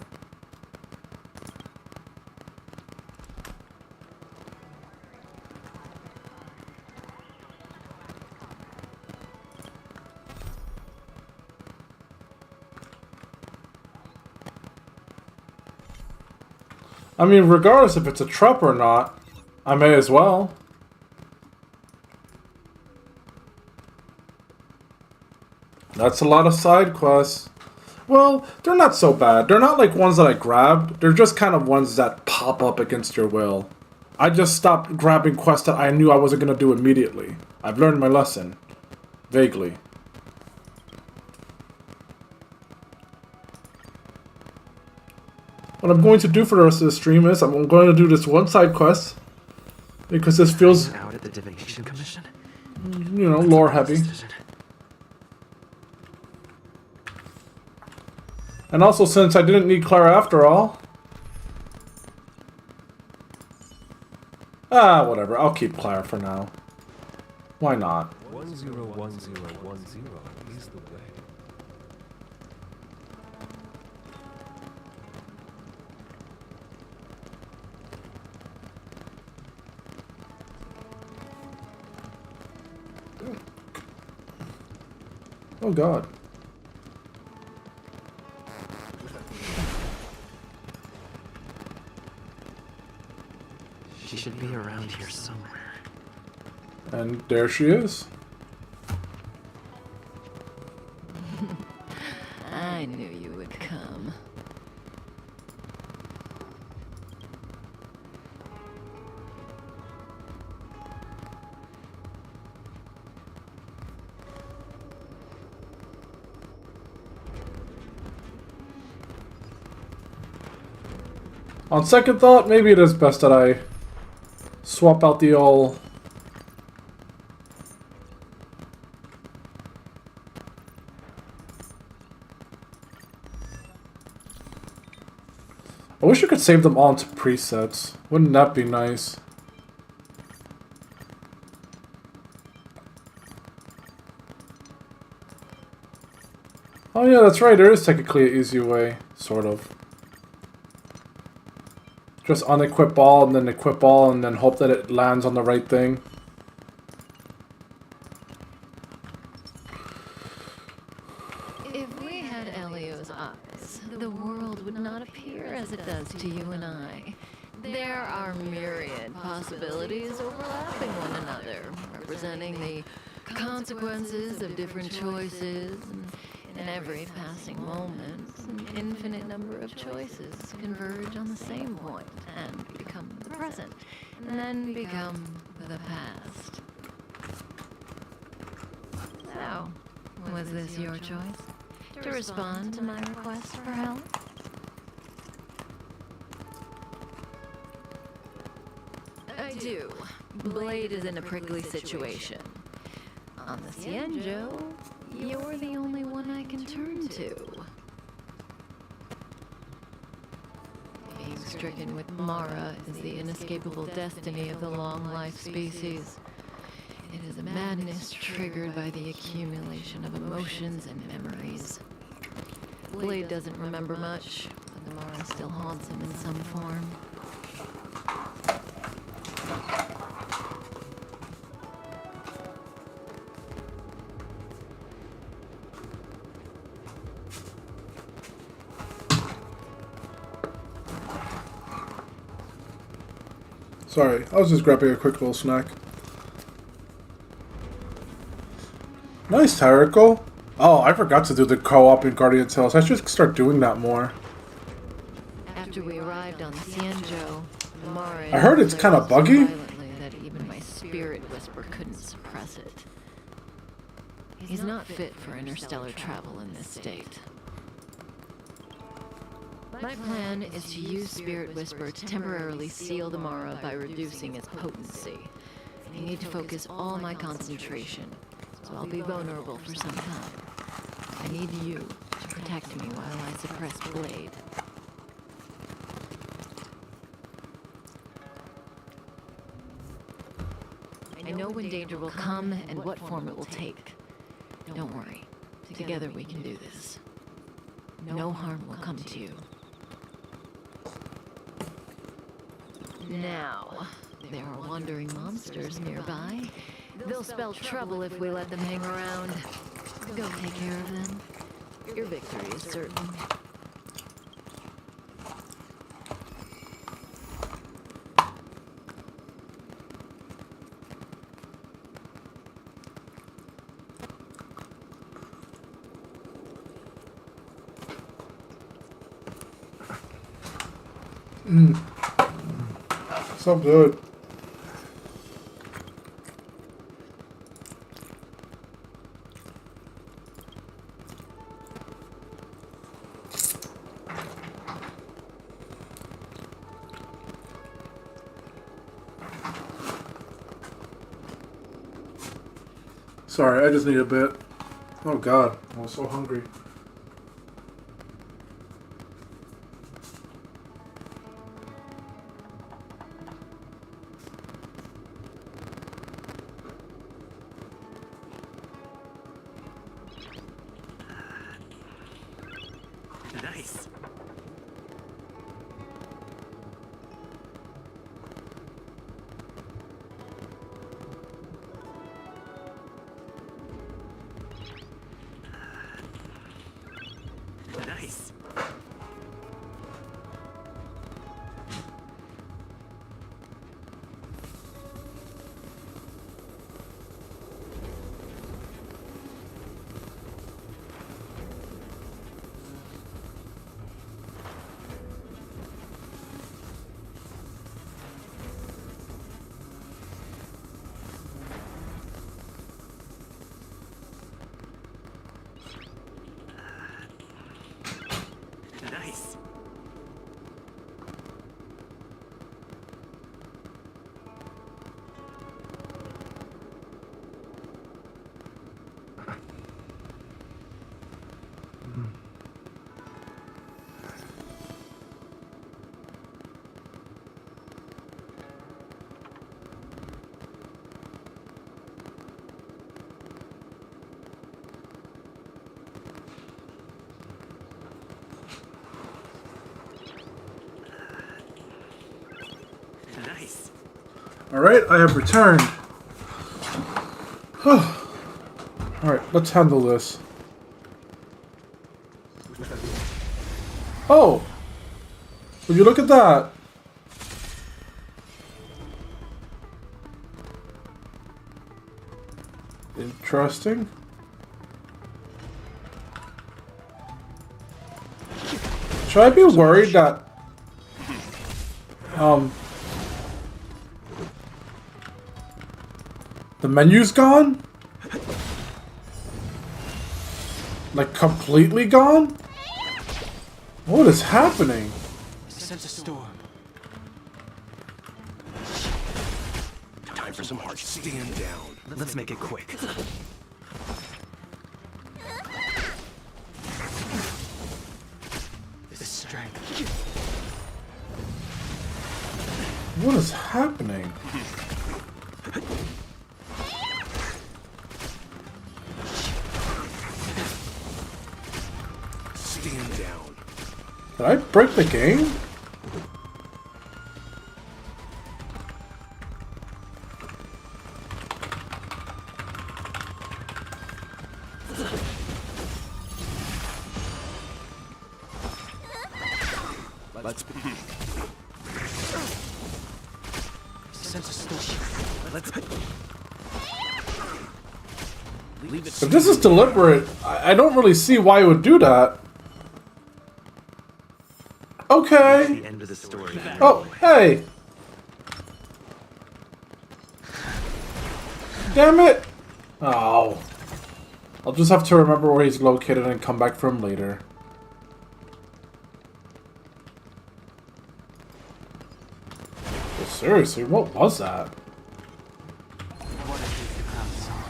I mean, regardless if it's a trup or not, I may as well. That's a lot of side quests. Well, they're not so bad. They're not like ones that I grabbed. They're just kind of ones that pop up against your will. I just stopped grabbing quests that I knew I wasn't going to do immediately. I've learned my lesson. Vaguely. What I'm going to do for the rest of the stream is I'm going to do this one side quest. Because this feels, Out at the Divination Commission? you know, lore heavy. And also, since I didn't need Clara after all. Ah, whatever. I'll keep Clara for now. Why not? 101010 is the way. Oh god. She should be around here somewhere. And there she is. I knew you would come. On second thought, maybe it is best that I swap out the old... I wish you could save them all into presets. Wouldn't that be nice? Oh yeah, that's right, there is technically an easy way. Sort of. Just unequip all and then equip all and then hope that it lands on the right thing. If we had Elio's eyes, the world would not appear as it does to you and I. There are myriad possibilities overlapping one another, representing the consequences of different choices, and in every passing moment, an infinite number of choices converge on the same point and become the present, and then become the past. So, was this your choice? To respond to my request for help? I do. Blade is in a prickly situation. On the Cienjo, you're the only one I can turn to. Being stricken with Mara is the inescapable destiny of the long-life species. It is a madness triggered by the accumulation of emotions and memories. Blade doesn't remember much, but the Mara still haunts him in some form. Sorry, I was just grabbing a quick little snack. Nice, Tyriko. Oh, I forgot to do the co-op in Guardian Tales. I should start doing that more. After we arrived on the Cienjo, the Mara I heard it's kind of buggy. violently that even my spirit whisper couldn't suppress it. He's not fit for interstellar travel in this state. My plan is to use Spirit Whisper to temporarily seal the Mara by reducing its potency. I need to focus all my concentration, so I'll be vulnerable for some time. I need you to protect me while I suppress Blade. I know when danger will come and what form it will take. Don't worry. Together we can do this. No harm will come to you. Now, there are wandering monsters nearby. They'll spell trouble if we let them hang around. Go take care of them. Your victory is certain. So good. Sorry, I just need a bit. Oh god, I was so hungry. Nice. Nice. Nice. Nice. Alright, I have returned. Alright, let's handle this. Oh! Would you look at that? Interesting. Should I be worried that the menu's gone? Like completely gone? What is happening? Sense a storm. Time for some harsh. Stand down. Let's make it quick. The strength. What is happening? Stand down. Did I break the game? Let's Sense a storm. Let's leave it. If this is deliberate, I don't really see why it would do that. Okay. The end of the story. Oh, hey! Damn it! Oh. I'll just have to remember where he's located and come back for him later. But seriously, what was that? What is the crown song?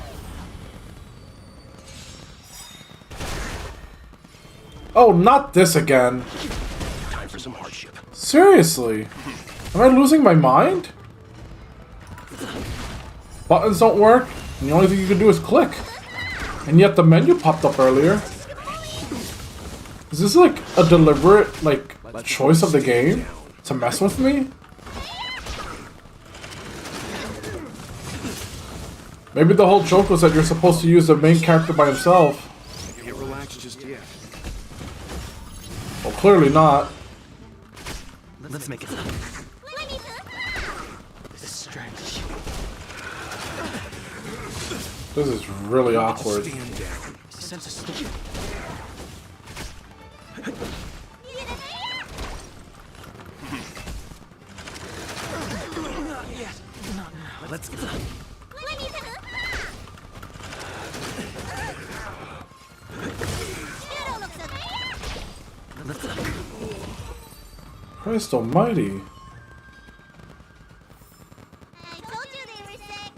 Oh, not this again. time for some hardship. Seriously? Am I losing my mind? Buttons don't work, and the only thing you can do is click. And yet the menu popped up earlier. Is this like a deliberate, like, choice of the game to mess with me? Maybe the whole joke was that you're supposed to use the main character by himself. Can't relax just yet. Well, clearly not. Let's make it. The strength. This is really awkward. Stand down. Sense a storm. Let's go. Christ almighty. I told you they were sick.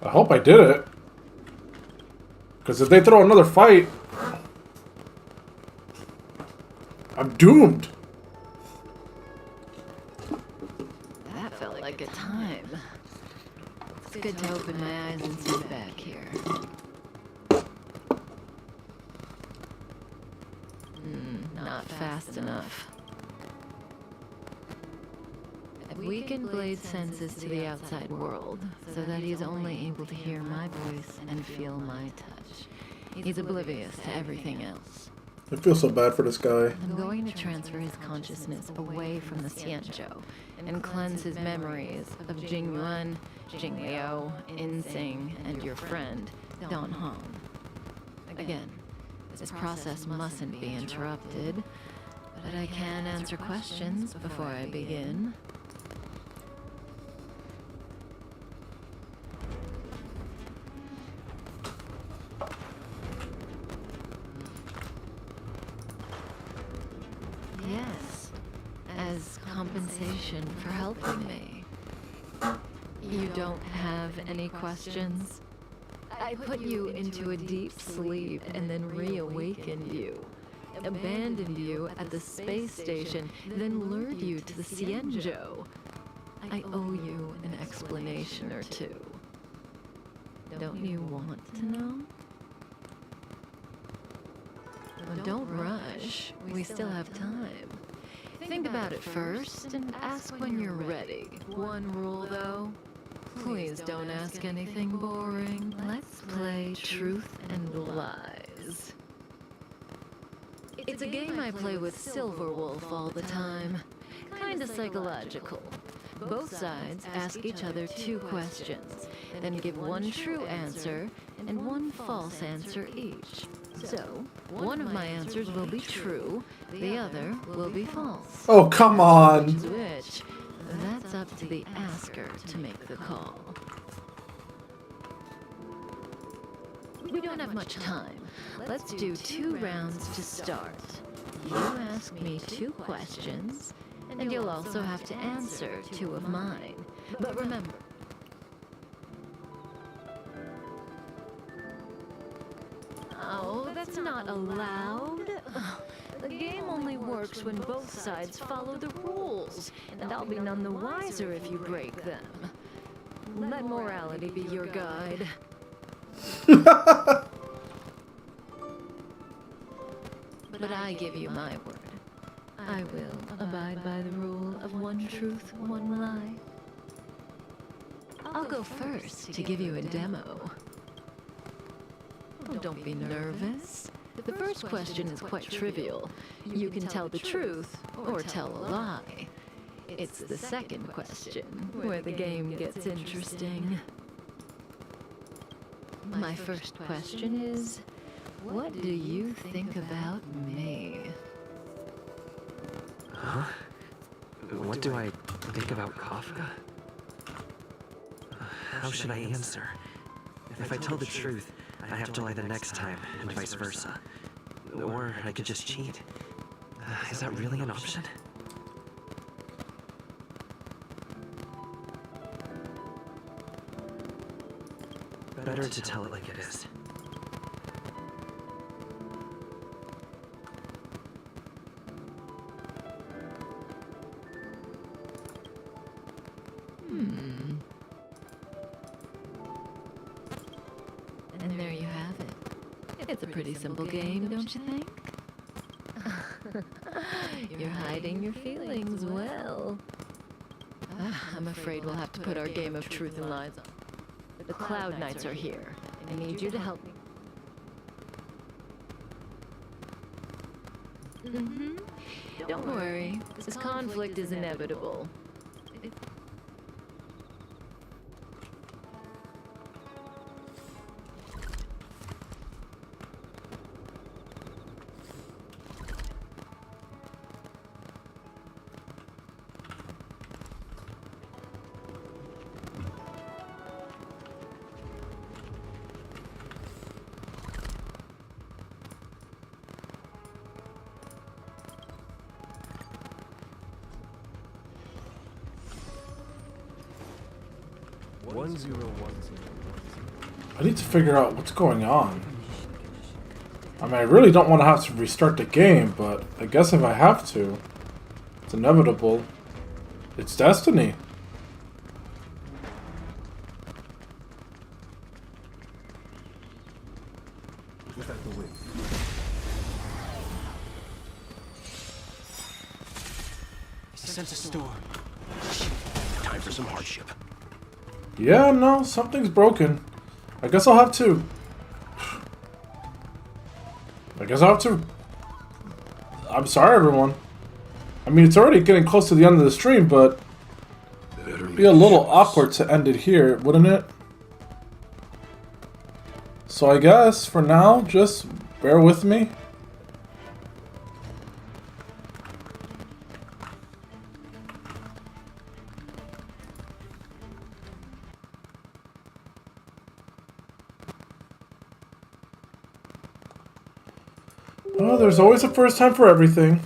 I hope I did it. Because if they throw another fight, I'm doomed. That felt like a time. It's good to open my eyes and see back here. Not fast enough. Weakened Blade's senses to the outside world, so that he's only able to hear my voice and feel my touch. He's oblivious to everything else. I feel so bad for this guy. I'm going to transfer his consciousness away from the Xianzhou and cleanse his memories of Jingyuan, Jingliu, Insing, and your friend, Don Hong. Again, this process mustn't be interrupted, but I can answer questions before I begin. Yes, as compensation for helping me. You don't have any questions? I put you into a deep sleep and then reawakened you. Abandoned you at the space station, then lured you to the Xianzhou. I owe you an explanation or two. Don't you want to know? Well, don't rush. We still have time. Think about it first and ask when you're ready. One rule, though. Please don't ask anything boring. Let's play truth and lies. It's a game I play with Silverwolf all the time. Kinda psychological. Both sides ask each other 2 questions, then give one true answer and one false answer each. So, one of my answers will be true, the other will be false. Oh, come on. Which, that's up to the asker to make the call. We don't have much time. Let's do 2 rounds to start. You ask me 2 questions, and you'll also have to answer 2 of mine. But remember, oh, that's not allowed. The game only works when both sides follow the rules, and I'll be none the wiser if you break them. Let morality be your guide. But I give you my word. I will abide by the rule of 1 truth, 1 lie. I'll go first to give you a demo. Oh, don't be nervous. The first question is quite trivial. You can tell the truth or tell a lie. It's the second question where the game gets interesting. My first question is, what do you think about me? Huh? What do I think about Kafka? How should I answer? If I tell the truth, I have to lie the next time, and vice versa. Or I could just cheat. Is that really an option? Better to tell it like it is. And there you have it. It's a pretty simple game, don't you think? You're hiding your feelings well. I'm afraid we'll have to put our game of truth and lies on. The Cloud Knights are here. I need you to help me. Don't worry. This conflict is inevitable. I need to figure out what's going on. I mean, I really don't want to have to restart the game, but I guess if I have to, it's inevitable. It's destiny. Sense a storm. Time for some hardship. Yeah, no, something's broken. I guess I'll have to. I'm sorry, everyone. I mean, it's already getting close to the end of the stream, but it'd be a little awkward to end it here, wouldn't it? So I guess, for now, just bear with me. Well, there's always a first time for everything.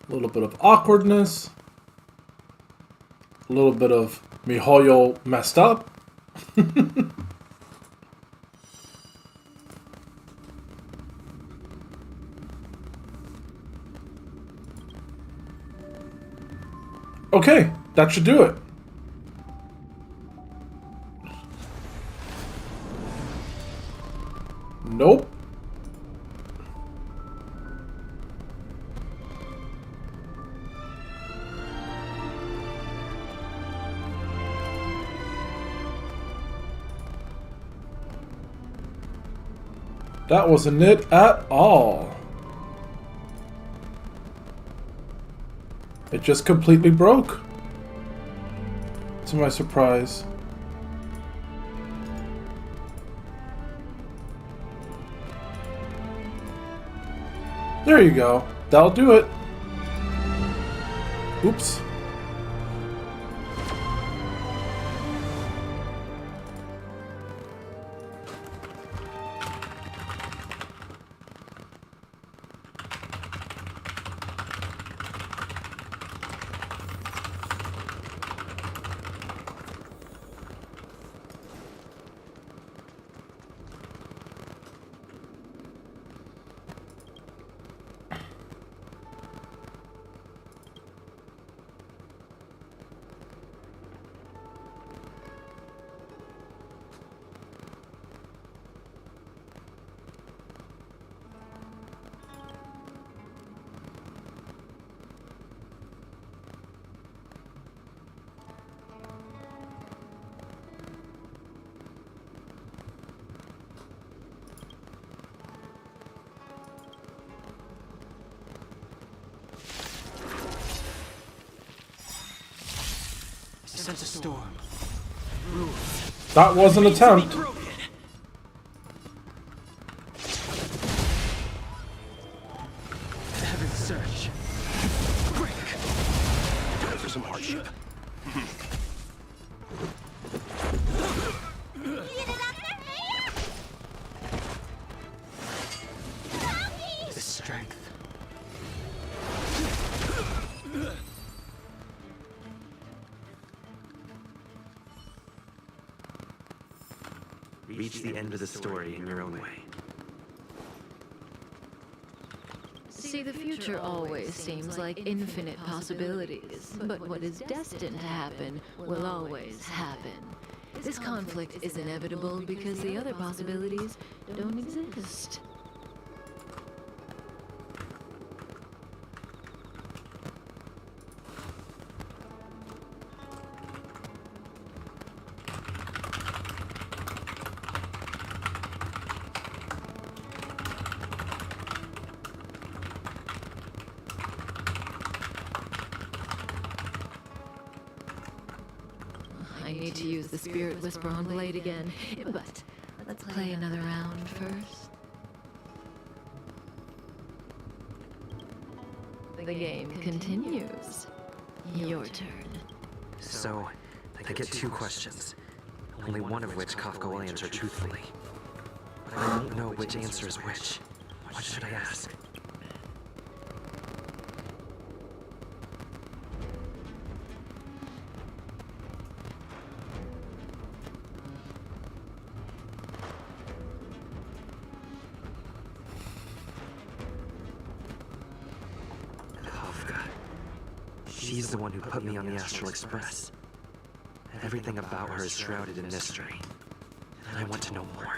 A little bit of awkwardness. A little bit of MiHoYo messed up. Okay, that should do it. Nope. That wasn't it at all. It just completely broke. To my surprise. There you go. That'll do it. Oops. Sense a storm. That was an attempt. Heaven search. Break. Time for some hardship. The strength. Reach the end of the story in your own way. See, the future always seems like infinite possibilities, but what is destined to happen will always happen. This conflict is inevitable because the other possibilities don't exist. I need to use the Spirit Whisper on Blade again, but let's play another round first. The game continues. Your turn. So, I get 2 questions, only one of which Kafka will answer truthfully. But I won't know which answer is which. What should I ask? Kafka. She's the one who put me on the Astral Express. Everything about her is shrouded in mystery. And I want to know more.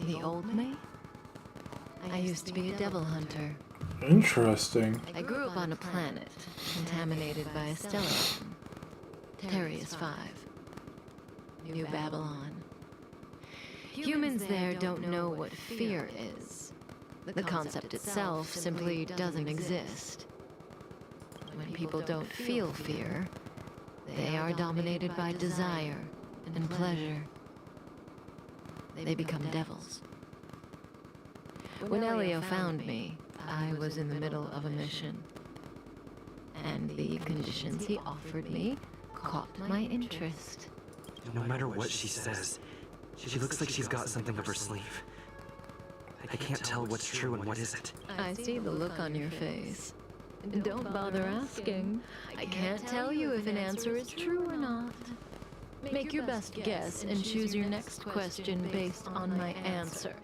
The old me? I used to be a devil hunter. Interesting. I grew up on a planet contaminated by a stellar system. Terrius 5. New Babylon. Humans there don't know what fear is. The concept itself simply doesn't exist. When people don't feel fear, they are dominated by desire and pleasure. They become devils. When Elio found me, I was in the middle of a mission. And the conditions he offered me caught my interest. No matter what she says, she looks like she's got something up her sleeve. I can't tell what's true and what isn't. I see the look on your face. Don't bother asking. I can't tell you if an answer is true or not. Make your best guess and choose your next question based on my answer.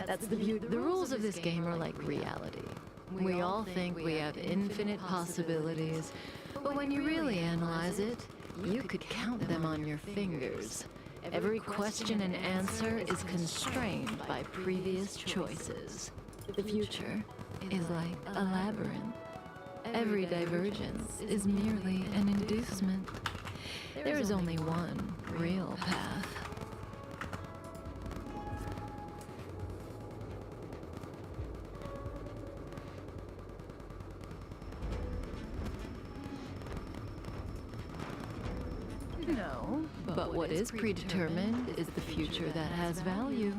That's the beauty. The rules of this game are like reality. We all think we have infinite possibilities, but when you really analyze it, you could count them on your fingers. Every question and answer is constrained by previous choices. The future is like a labyrinth. Every divergence is merely an inducement. There is only one real path. No, but what is predetermined is the future that has value.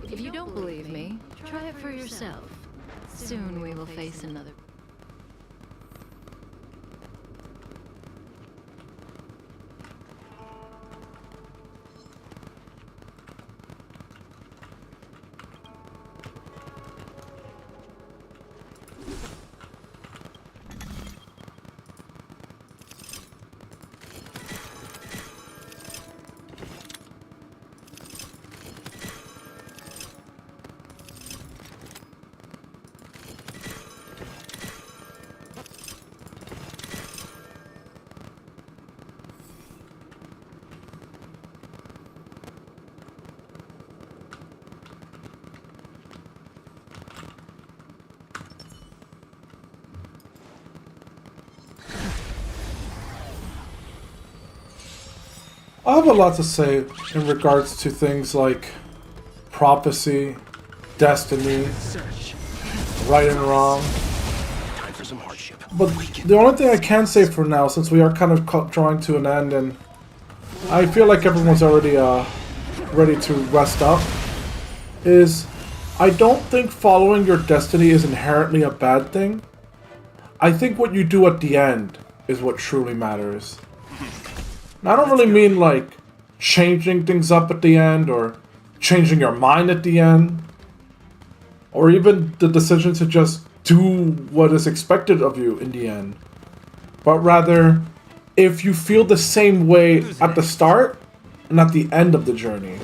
If you don't believe me, try it for yourself. Soon we will face another. I have a lot to say in regards to things like prophecy, destiny, right and wrong. Time for some hardship. But the only thing I can say for now, since we are kind of drawing to an end, and I feel like everyone's already ready to rest up, is I don't think following your destiny is inherently a bad thing. I think what you do at the end is what truly matters. And I don't really mean like changing things up at the end or changing your mind at the end, or even the decision to just do what is expected of you in the end, but rather if you feel the same way at the start and at the end of the journey.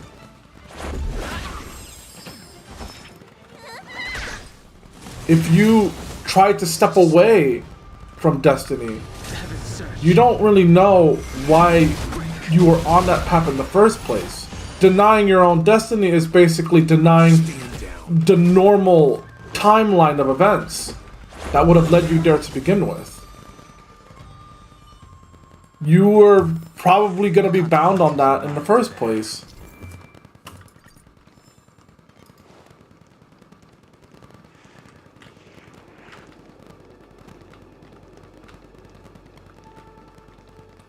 If you try to step away from destiny, you don't really know why you were on that path in the first place. Denying your own destiny is basically denying the normal timeline of events that would have led you there to begin with. You were probably going to be bound on that in the first place.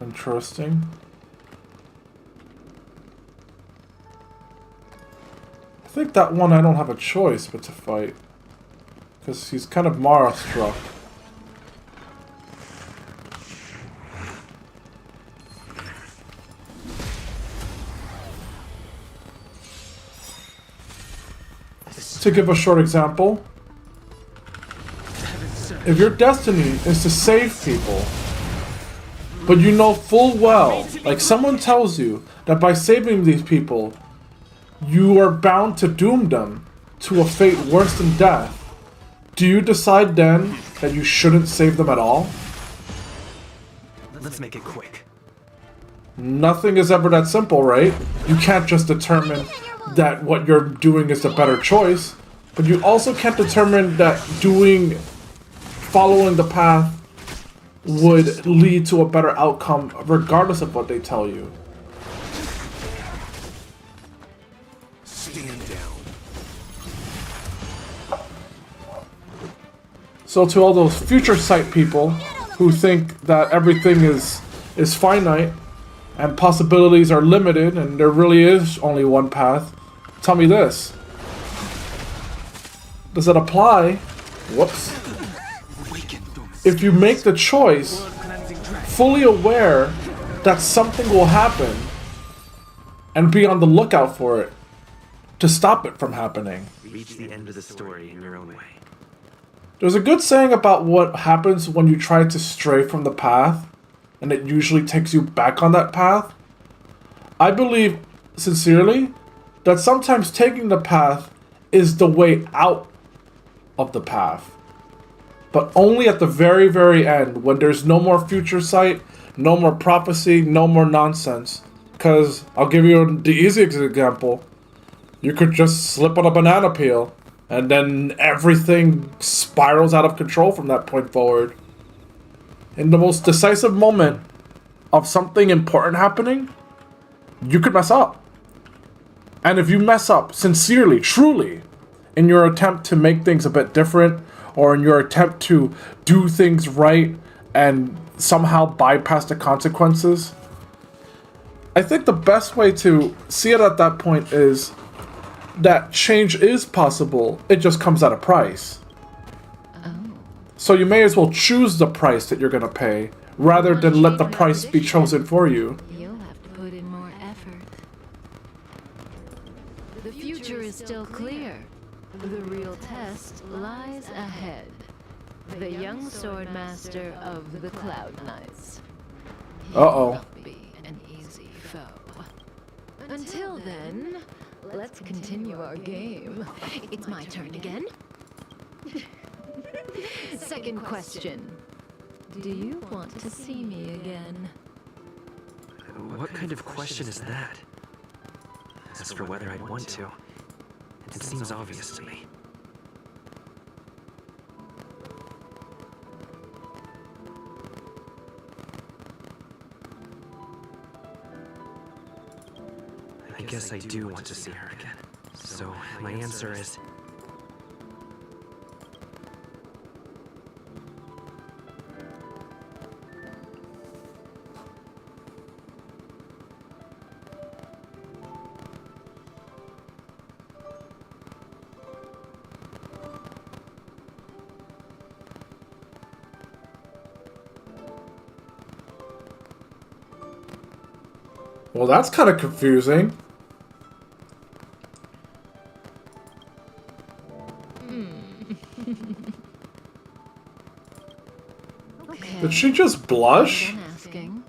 Interesting. I think that one I don't have a choice but to fight. Because he's kind of Mara-struck. To give a short example, if your destiny is to save people, but you know full well, like someone tells you that by saving these people, you are bound to doom them to a fate worse than death, do you decide then that you shouldn't save them at all? Let's make it quick. Nothing is ever that simple, right? You can't just determine that what you're doing is the better choice, but you also can't determine that following the path would lead to a better outcome regardless of what they tell you. Stand down. So to all those future sight people who think that everything is finite and possibilities are limited and there really is only one path, tell me this. Does it apply? Whoops. If you make the choice, fully aware that something will happen, and be on the lookout for it, to stop it from happening. Reach the end of the story in your own way. There's a good saying about what happens when you try to stray from the path, and it usually takes you back on that path. I believe, sincerely, that sometimes taking the path is the way out of the path. But only at the very, very end, when there's no more future sight, no more prophecy, no more nonsense. Because, I'll give you the easiest example. You could just slip on a banana peel, and then everything spirals out of control from that point forward. In the most decisive moment of something important happening, you could mess up. And if you mess up sincerely, truly, in your attempt to make things a bit different, or in your attempt to do things right and somehow bypass the consequences, I think the best way to see it at that point is that change is possible, it just comes at a price. So you may as well choose the price that you're going to pay, rather than let the price be chosen for you. You'll have to put in more effort. The future is still clear. The real test lies ahead. The young sword master of the Cloud Knights. Uh-oh. Won't be an easy foe. Until then, let's continue our game. It's my turn again. Second question. Do you want to see me again? What kind of question is that? As for whether I'd want to, it seems obvious to me. I guess I do want to see her again. So, my answer is... Well, that's kind of confusing. Okay. Did she just blush? I'm asking.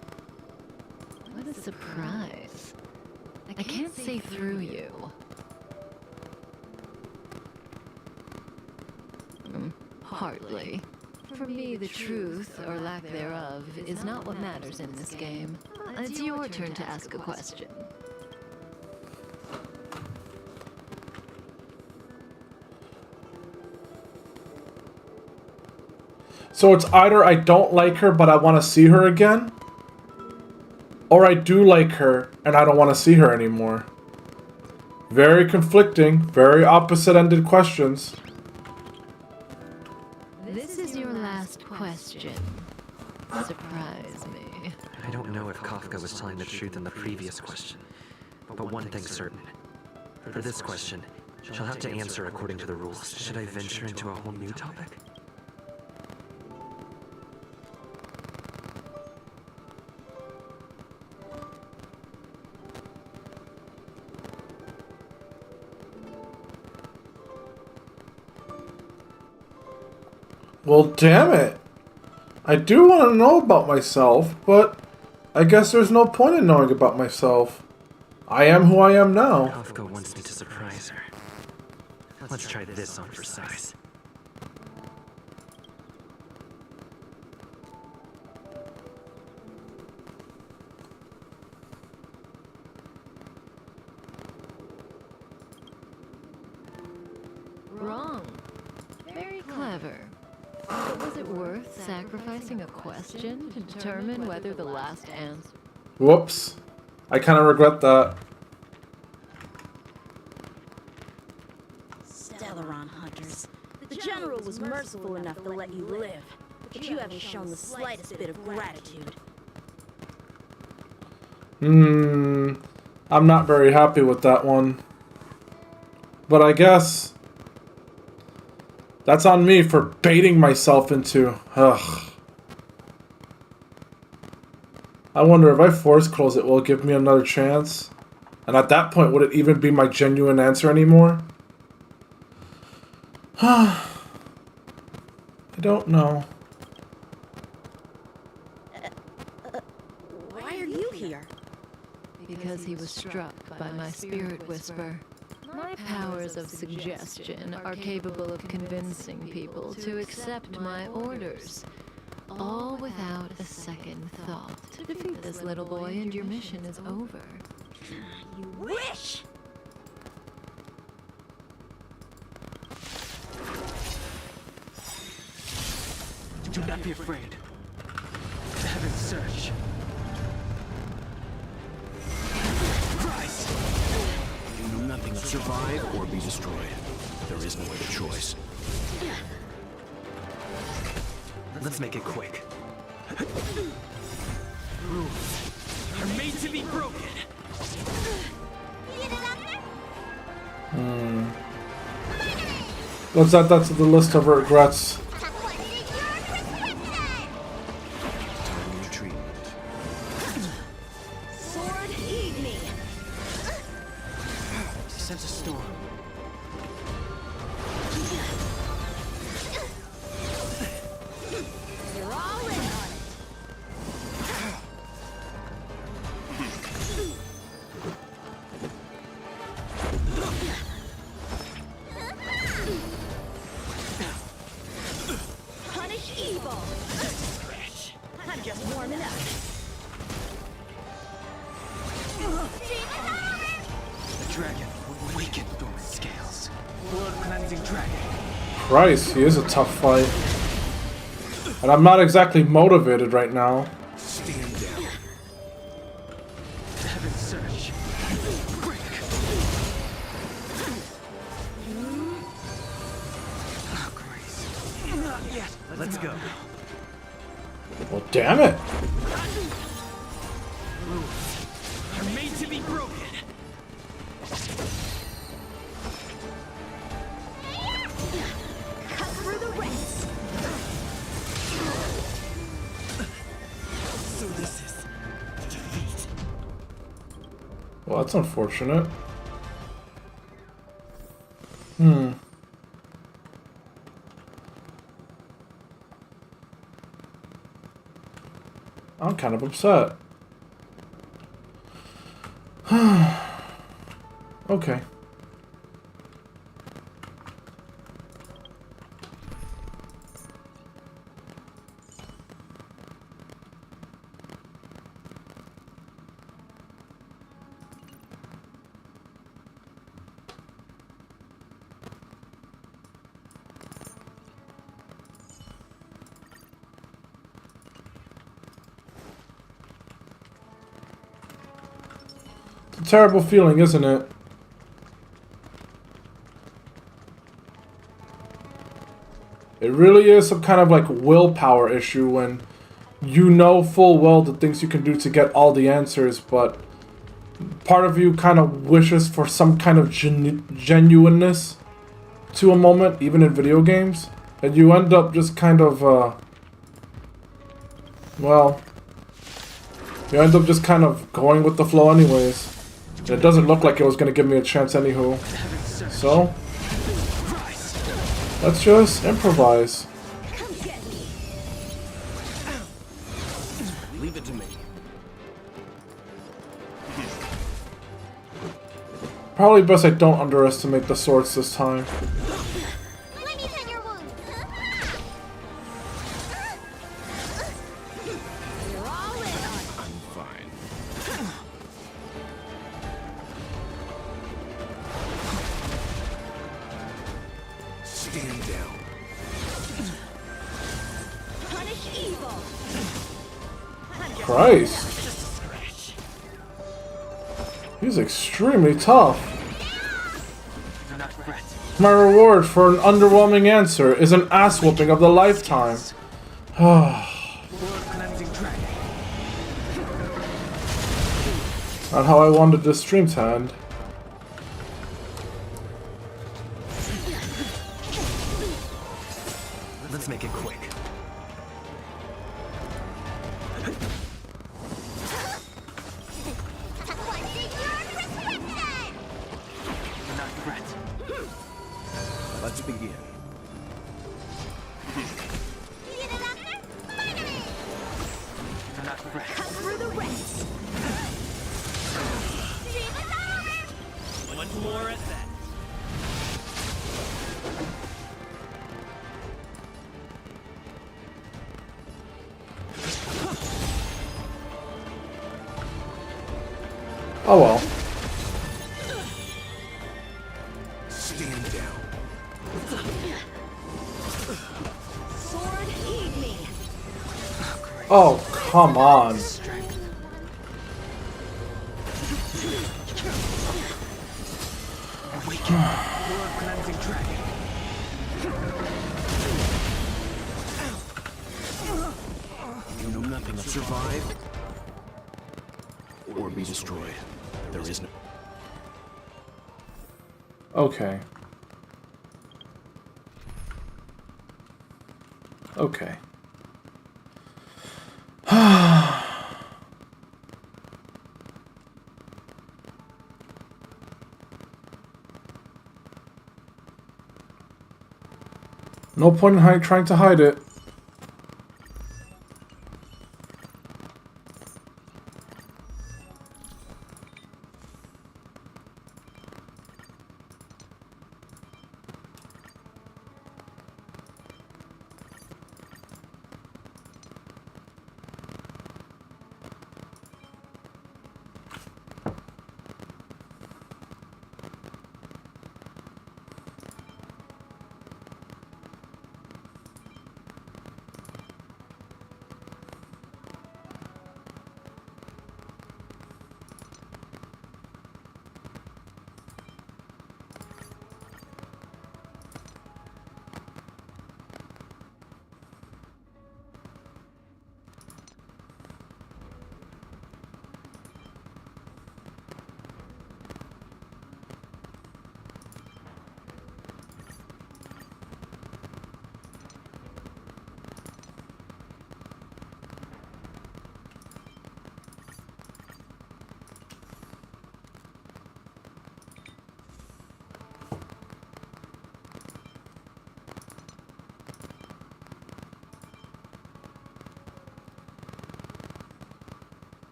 What a surprise. I can't see through you. Hardly. For me, the truth, or lack thereof, is not what matters in this game. It's your turn to ask a question. So it's either I don't like her but I want to see her again, or I do like her and I don't want to see her anymore. Very conflicting, very opposite-ended questions. This is your last question. Surprise me. I don't know if Kafka was telling the truth in the previous question, but one thing's certain. For this question, She'll have to answer according to the rules. Should I venture into a whole new topic? Well, damn it. I do want to know about myself, but I guess there's no point in knowing about myself. I am who I am now. Kafka wants me to surprise her. Let's try this on for size. Wrong. Very clever. But was it worth sacrificing a question to determine whether the last answer... Whoops. I kind of regret that. Stellaron hunters. The General was merciful enough to let you live, but you haven't shown the slightest bit of gratitude. I'm not very happy with that one. But I guess that's on me for baiting myself into... Ugh. I wonder if I force close it, will it give me another chance? And at that point, would it even be my genuine answer anymore? I don't know. Why are you here? Because he was struck by my spirit whisper. My powers of suggestion are capable of convincing people to accept my orders. All without a second thought. Defeat this little boy and your mission is over. You wish! Do not be afraid. The heavens search. Rise! You know nothing of survive or be destroyed. There is no other choice. Let's make it quick. Rules are made to be broken. Let's add that to the list of regrets. Timely treatment. Sword, heed me! Sense a storm. You're all in on it! Punish evil! I'm just warming up. The dragon will weaken dormant scales. Blood cleansing dragon. Christ, he is a tough fight. And I'm not exactly motivated right now. Stand down. The heavens search. Break. Oh, grace. Not yet. Let's go. Well, damn it. Rules are made to be broken. Cut through the ranks! So this is defeat. Well, that's unfortunate. I'm kind of upset. Okay. It's a terrible feeling, isn't it? It really is some kind of like willpower issue when you know full well the things you can do to get all the answers, but part of you kind of wishes for some kind of genuineness to a moment, even in video games, and you end up just kind of, well, you end up just kind of going with the flow anyways. And it doesn't look like it was going to give me a chance anywho. So, let's just improvise. Leave it to me. Probably best I don't underestimate the swords this time. Let me tend your wound. I'm fine. Stand down. Punish evil. Christ. He's extremely tough. Do not fret. My reward for an underwhelming answer is an ass whooping of the lifetime. World cleansing dragon. Not how I wanted this stream to end. Let's make it quick. Do not fret. Let's begin. Do not fret. Through the ranks. One more at that. Oh well. Stand down. Sword, heed me. Oh, come on. Strength. Awaken. World cleansing dragon. You know nothing of survive or be destroyed. There is no. Okay. Okay. No point in trying to hide it.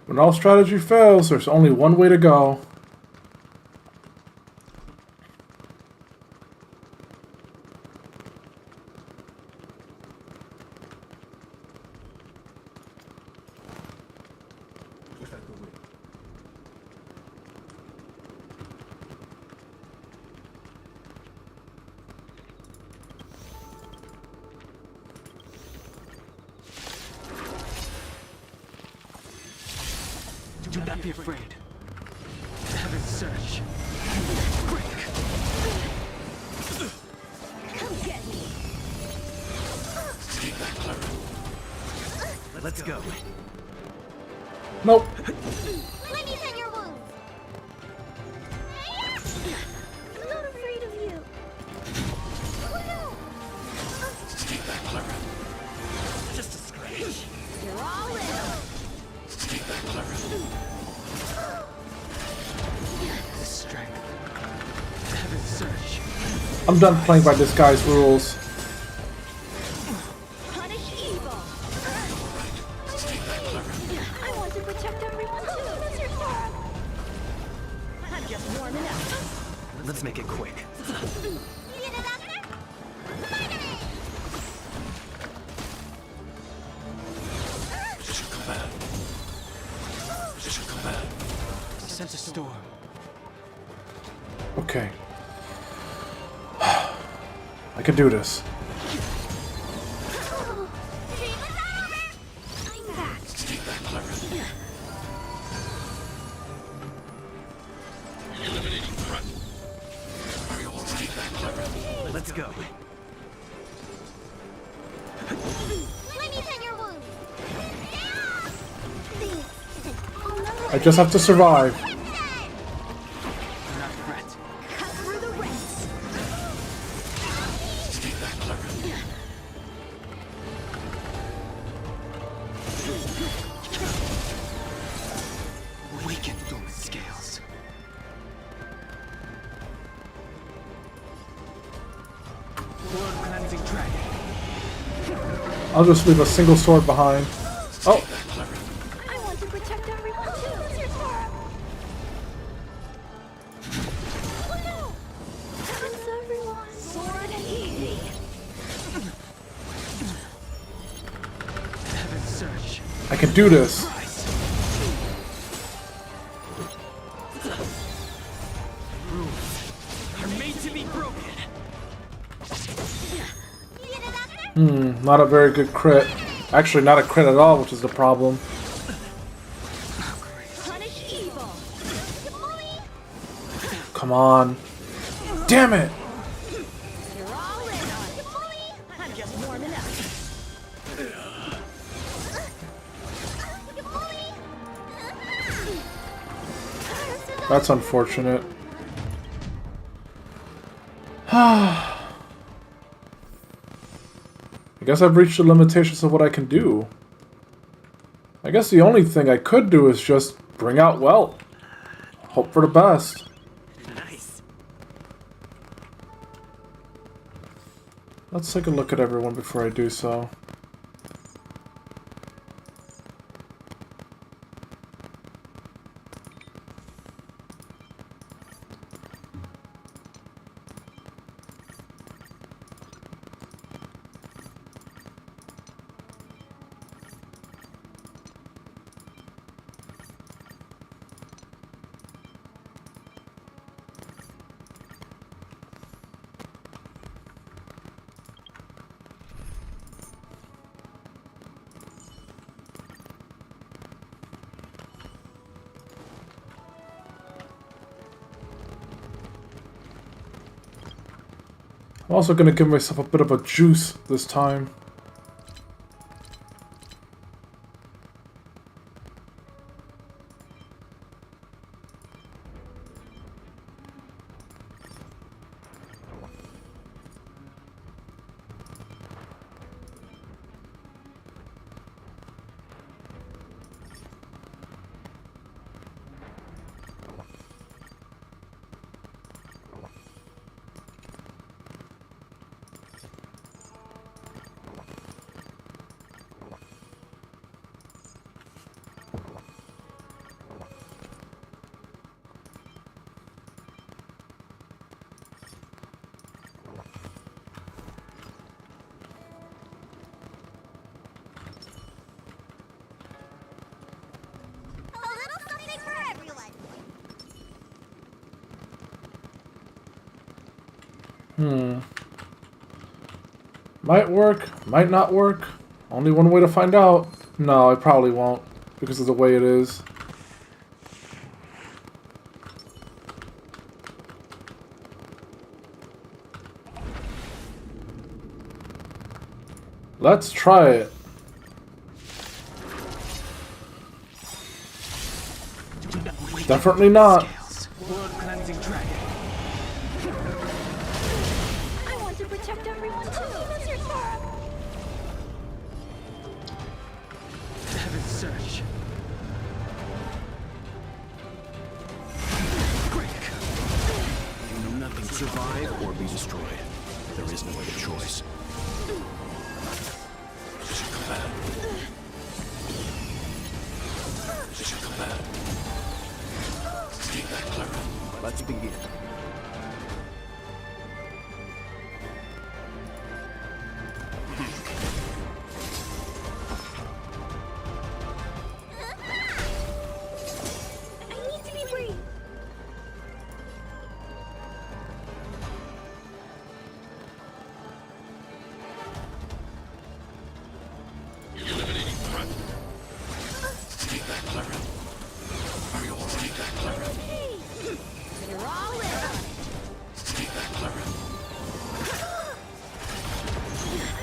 When all strategy fails, there's only one way to go. Do not be afraid. Heaven search. Break. Come get me. Let's go. Nope. Let me tend your wounds. I'm not afraid of you. Just a scratch. You're all in. The strength. Heaven search. I'm done playing by this guy's rules. Punish evil. I want to protect everyone too. I'm just warming up. Let's make it quick. You the doctor? Spider-Man! Sense a storm. Okay. I can do this. I'm back. Let's go. Let me tend your wounds. I just have to survive. Do not fret. Cut through the rest. Weaken dormant scales. World cleansing dragon. I'll just leave a single sword behind. Oh, I want to protect everyone too. How's everyone? Sword easy. Heaven search. I can do this. Rules are made to be broken. You the doctor? Not a very good crit. Actually, not a crit at all, which is the problem. Punish evil. Come on. Damn it! You're all in on it. I'm just warming up. That's unfortunate. I guess I've reached the limitations of what I can do. I guess the only thing I could do is just bring out Welt. Hope for the best. Nice. Let's take a look at everyone before I do so. I'm also going to give myself a bit of a juice this time. A little something for everyone. Might work, might not work. Only one way to find out. No, I probably won't, because of the way it is. Let's try it. Definitely not. World-cleansing dragon. I want to protect everyone too. That's your farm. Heaven search. Nothing survive or be destroyed. There is no other choice. Let's begin. I need to be free. You're all in.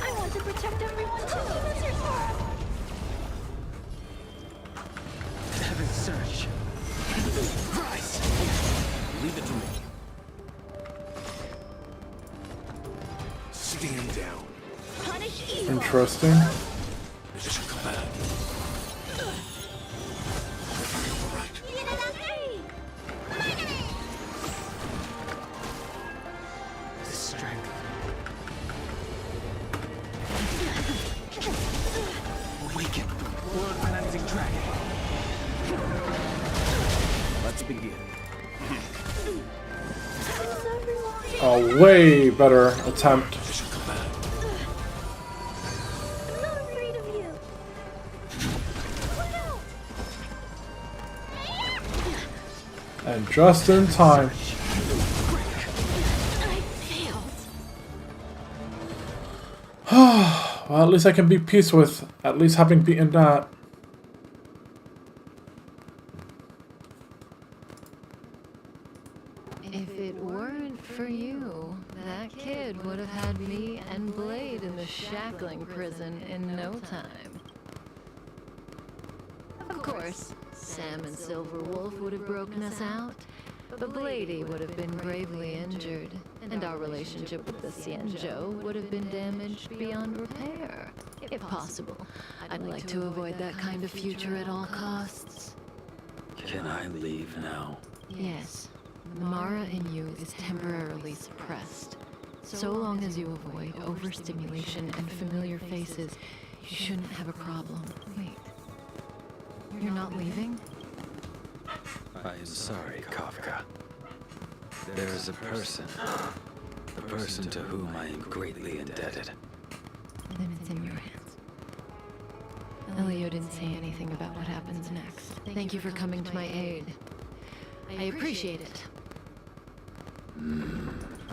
I want to protect everyone too. That's your farm. Heaven search. Rise. Leave it to me. Stand down. Punish evil. Interesting. Position command. The strength. Awaken. World-cleansing dragon. Let's begin. A way better attempt. Position command. I'm not afraid of you. Look out. And just in time. I failed. Well, at least I can be peace with at least having beaten that. If it weren't for you, that kid would have had me and Blade in the shackling prison in no time. Of course, Sam and Silverwolf would have broken us out, but Blady would have been gravely injured, and our relationship with the Cienjo would have been damaged beyond repair. If possible, I'd like to avoid that kind of future at all costs. Can I leave now? Yes. The Mara in you is temporarily suppressed. So long as you avoid overstimulation and familiar faces, you shouldn't have a problem. Wait. You're not leaving? I am sorry, Kafka. There is a person to whom I am greatly indebted. Then it's in your hands. Elio didn't say anything about what happens next. Thank you for coming to my aid. I appreciate it.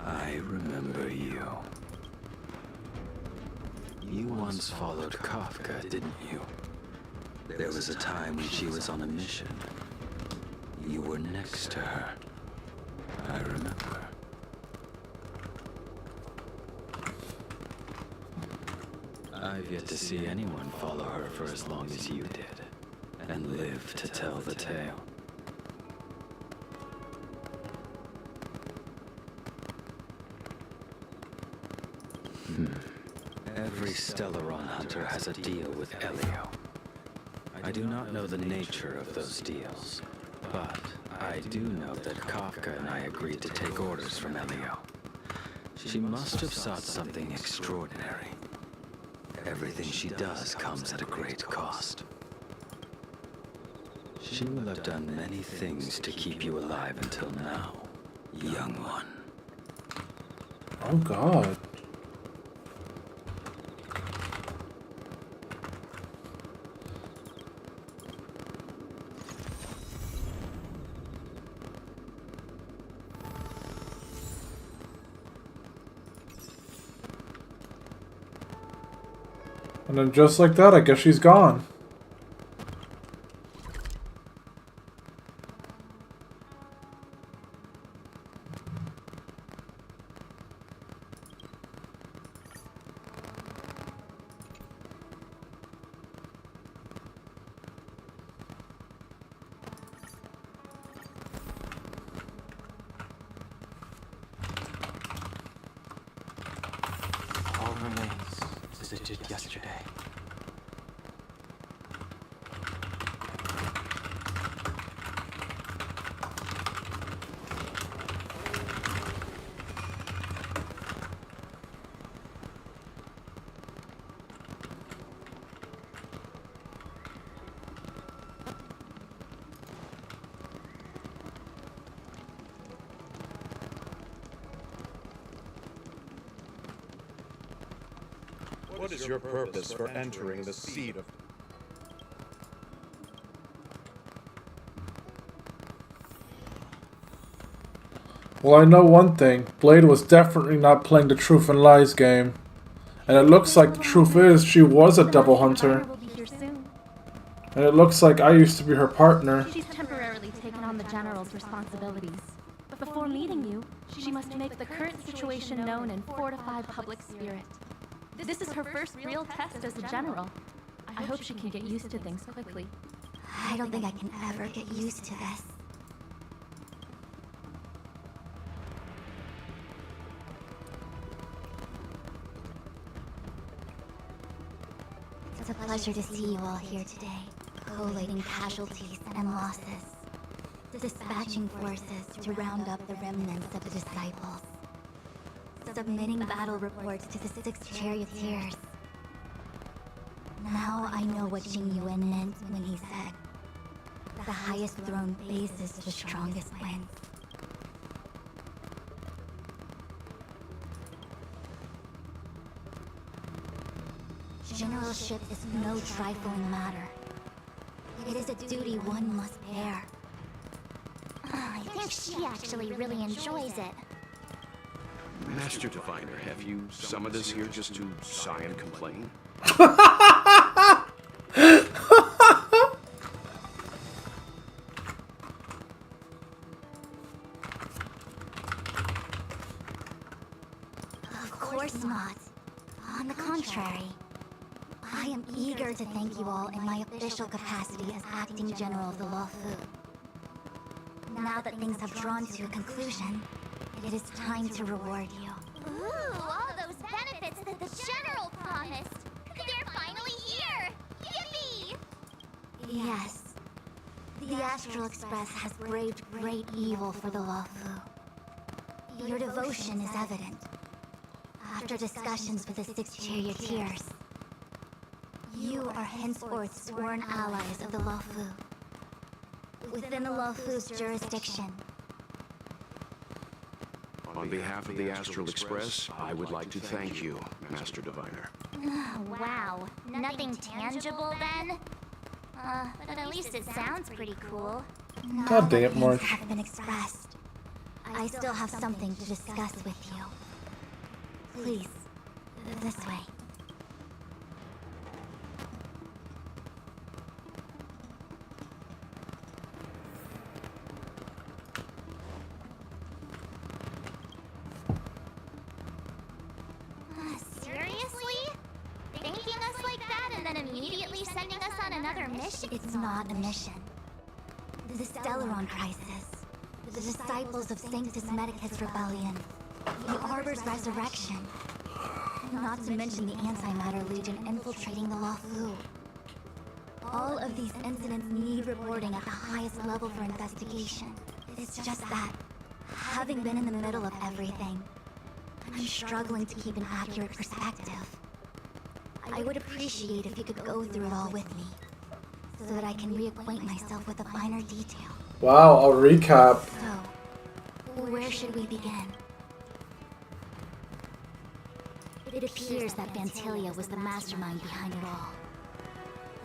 I remember you. You once followed Kafka, didn't you? There was a time when she was on a mission. You were next to her. I remember. I've yet to see anyone follow her for as long as you did, and live to tell the tale. Every Stellaron hunter has a deal with Elio. I do not know the nature of those deals, but I do know that Kafka and I agreed to take orders from Elio. She must have sought something extraordinary. Everything she does comes at a great cost. She will have done many things to keep you alive until now, young one. Oh God. And then just like that, I guess she's gone. as it did yesterday. What is your purpose for entering the seat of... Well, I know one thing. Blade was definitely not playing the Truth and Lies game. And it looks like the truth is she was a double hunter. And it looks like I used to be her partner. She's temporarily taken on the General's responsibilities. But before meeting you, she must make the current situation known and fortify public spirit. This is her first real test as a General. I hope she can get used to things quickly. I don't think I can ever get used to this. It's a pleasure to see you all here today, collating casualties and losses, dispatching forces to round up the remnants of the disciples, submitting battle reports to the 6 charioteers. Now I know what Jing Yuan meant when he said, "The highest throne faces the strongest wins." Generalship is no trifling matter. It is a duty one must bear. I think she actually really enjoys it. Master Diviner, have you summoned us here just to sigh and complain? Of course not. On the contrary. I am eager to thank you all in my official capacity as Acting General of the Luofu. Now that things have drawn to a conclusion, it is time to reward you. Ooh, all those benefits that the General promised! They're finally here! Yippee! Yes. The Astral Express has braved great evil for the Luofu. Your devotion is evident. After discussions with the 6 charioteers, you are henceforth sworn allies of the Luofu. Within the Luofu's jurisdiction. On behalf of the Astral Express, I would like to thank you, Master Diviner. Wow, nothing tangible then? But at least it sounds pretty cool. God damn it, March. Have been expressed. I still have something to discuss with you. Please, this way. Seriously? Thanking us like that and then immediately sending us on another mission? It's not a mission. The Stellaron crisis. The disciples of Sanctus Medicus rebellion. The Arbor's resurrection. Not to mention the Antimatter Legion infiltrating the Luofu. All of these incidents need reporting at the highest level for investigation. It's just that, having been in the middle of everything, I'm struggling to keep an accurate perspective. I would appreciate if you could go through it all with me, so that I can reacquaint myself with the finer detail. Wow, I'll recap. So, where should we begin? It appears that Vantilia was the mastermind behind it all.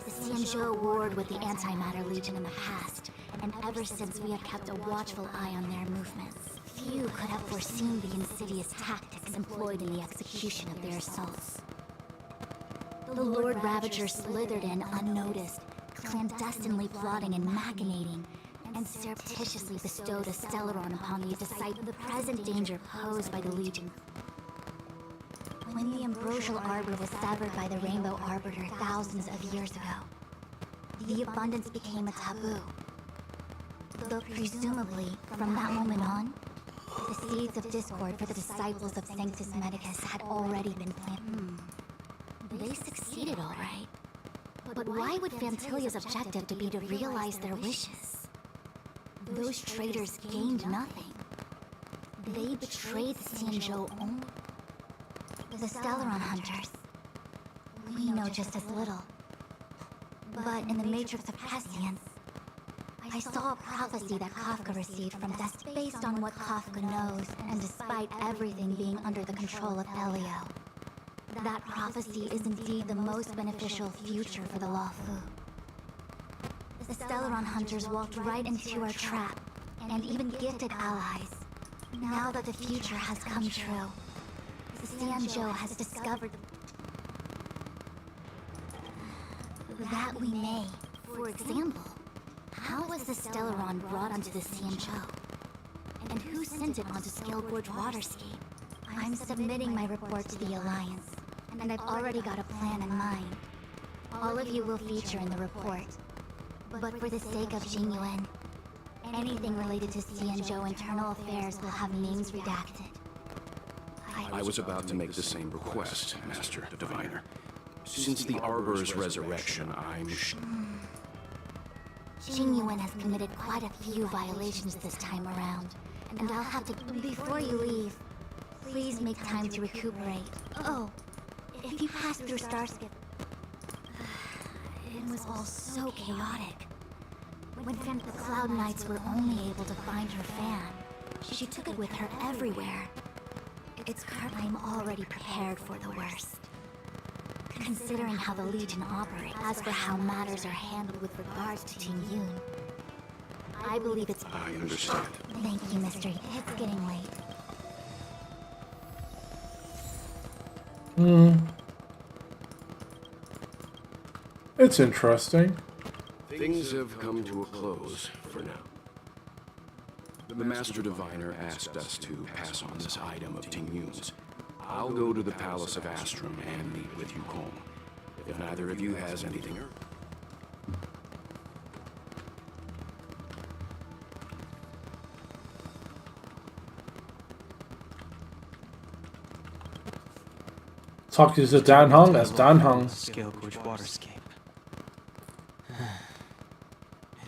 The Xianzhou warred with the Antimatter Legion in the past, and ever since we have kept a watchful eye on their movements. Few could have foreseen the insidious tactics employed in the execution of their assaults. The Lord Ravager slithered in unnoticed, clandestinely plotting and machinating, and surreptitiously bestowed a Stellaron upon these disciples. The present danger posed by the Legion. When the ambrosial arbor was severed by the Rainbow Arbiter thousands of years ago, the abundance became a taboo. Though presumably, from that moment on, the seeds of discord for the disciples of Sanctus Medicus had already been planted. right. But why would Phantylia's objective to be to realize their wishes? Those traitors gained nothing. They betrayed the Xianzhou only. The Stellaron Hunters. We know just as little. But in the Matrix of Prescience, I saw a prophecy that Kafka received from Dest based on what Kafka knows, and despite everything being under the control of Elio. That prophecy is indeed the most beneficial future for the Lawfu. The Stellaron Hunters walked right into our trap, and even gifted allies. Now that the future has come true, the Xianzhou has discovered that we may. For example, how was the Stellaron brought onto the Xianzhou? And who sent it onto Scale Gorge Waterscape? I'm submitting my report to the Alliance, and I've already got a plan in mind. All of you will feature in the report. But for the sake of Jingyuan, anything related to Xianzhou internal affairs will have names redacted. I was about to make the same request, Master Diviner. Since the Arbor's resurrection, I'm... Jingyuan has committed quite a few violations this time around, and I'll have to... Before you leave, please make time to recuperate. Oh, if you pass through Starskip... It was all so chaotic. When the Cloud Knights were only able to find her fan, she took it with her everywhere. It's I'm already prepared for the worst. Considering how the Legion operates, as for how matters are handled with regards to Team Yoon, I believe it's... I understand. Thank you, Mystery. It's getting late. It's interesting. Things have come to a close for now. The Master Diviner asked us to pass on this item of Ting Yun's. I'll go to the Palace of Astrum and meet with Yukong. If neither of you has anything... Talk to the Dan Heng as Dan Heng. Scale Gorge Waterscape.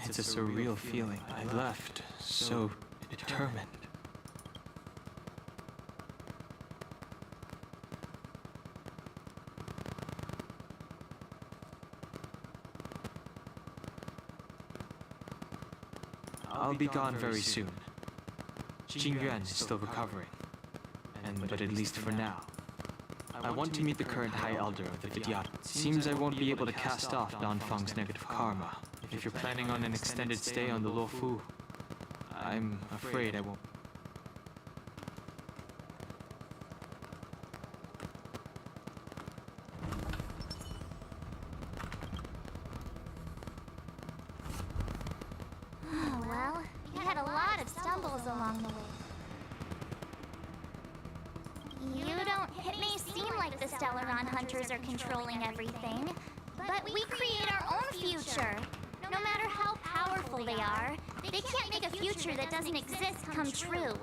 It's a surreal feeling. I left so determined. I'll be gone very soon. Jingyuan is still recovering. But at least for now. I want to meet the current High Elder of the Vidyat. Seems I won't be able to cast off Nanfang's negative karma. If you're planning on an extended stay on the Luofu, I'm afraid I won't. Oh, well, you had a lot of stumbles along the way. It may seem like the Stellaron Hunters are controlling everything, but we create our own future. No matter how powerful they are, they can't make a future that doesn't exist come true.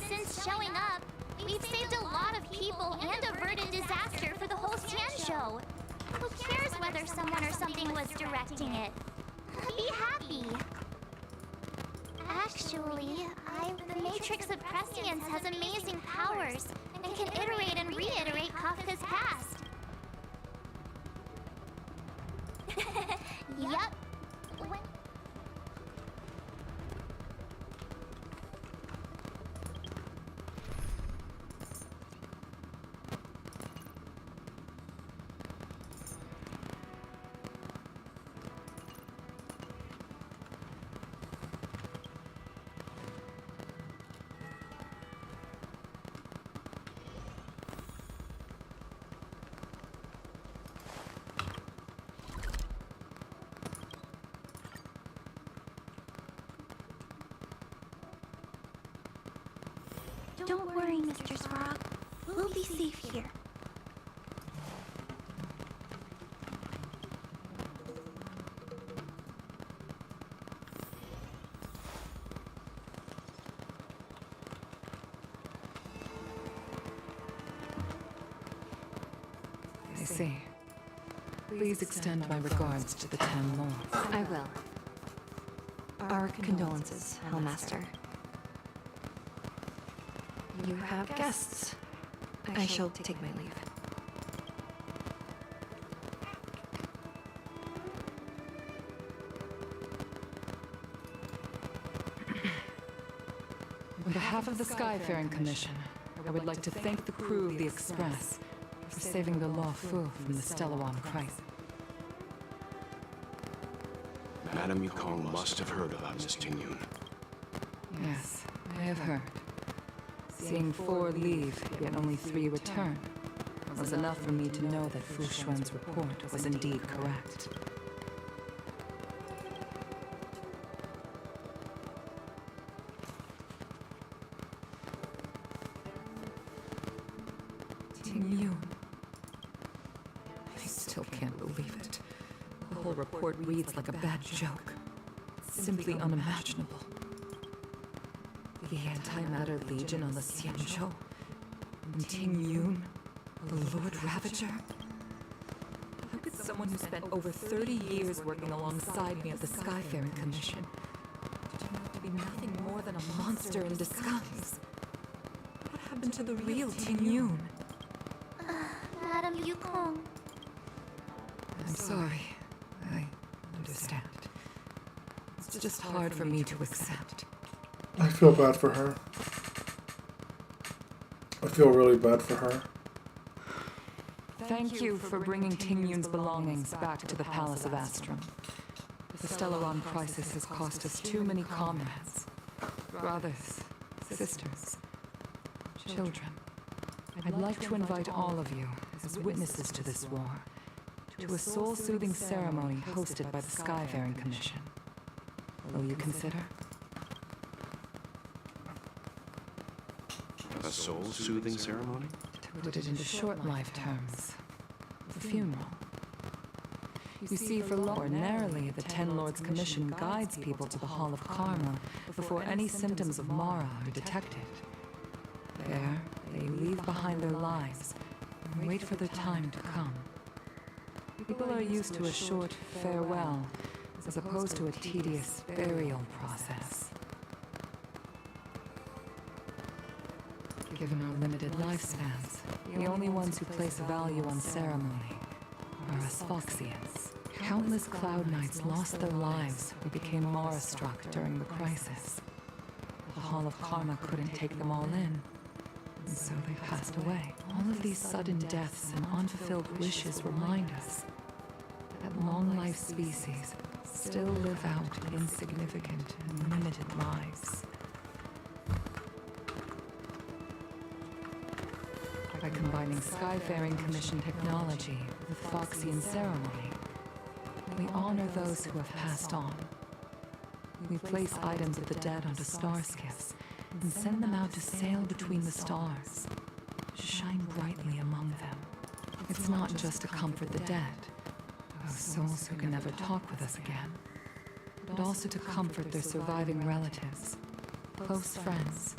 Since showing up, we've saved a lot of people and averted disaster for the whole Xianzhou. Who cares whether someone or something was directing it? Be happy. Actually, the Matrix of Prescience has amazing powers and can iterate and reiterate Kafka's past. Yup. Don't worry, Mr. Svarog. We'll be safe here. see. Please extend my regards to the 10 Lords. I will. Our condolences, Hellmaster. You have guests. I shall take my leave. On behalf of the Skyfaring Commission, I would like to thank the crew of the Express for saving the Lawfu from the Stellaron crisis. Madame Yukong must have heard about Miss Tingyun. Yes, I have heard. Seeing 4 leave, yet only 3 return, was enough for me to know that Fu Xuan's report was indeed correct. Tingyun. I still can't believe it. The whole report reads like a bad joke. Simply unimaginable. The Antimatter Legion on the Xianzhou. And Tingyun, the Lord Ravager. How could someone who spent over 30 years working alongside me at the Skyfaring Commission turn out to be nothing more than a monster in disguise? What happened to the real Tingyun? Madam Yukong. I'm sorry. I understand. It's just hard for me to accept. I feel bad for her. I feel really bad for her. Thank you for bringing Tingyun's belongings back to the Palace of Astrum. The Stellaron crisis has cost us too many comrades. Brothers, sisters, children. I'd like to invite all of you, as witnesses to this war, to a soul-soothing ceremony hosted by the Skyfaring Commission. Will you consider? A soul-soothing ceremony? To put it into short life terms, a funeral. You see, for ordinarily, the 10 Lords Commission guides people to the Hall of Karma before any symptoms of Mara are detected. There, they leave behind their lives and wait for their time to come. People are used to a short farewell, as opposed to a tedious burial process. Given our limited lifespans, the only ones who place value on ceremony are us Foxians. Countless Cloud Knights lost their lives who became Mara-struck during the crisis. The Hall of Karma couldn't take them all in, and so they passed away. All of these sudden deaths and unfulfilled wishes remind us that long-life species still live out insignificant and limited lives. By combining Skyfaring Commission technology with Foxian ceremony, we honor those who have passed on. We place items of the dead onto star skiffs and send them out to sail between the stars, to shine brightly among them. It's not just to comfort the dead, those souls who can never talk with us again, but also to comfort their surviving relatives, close friends,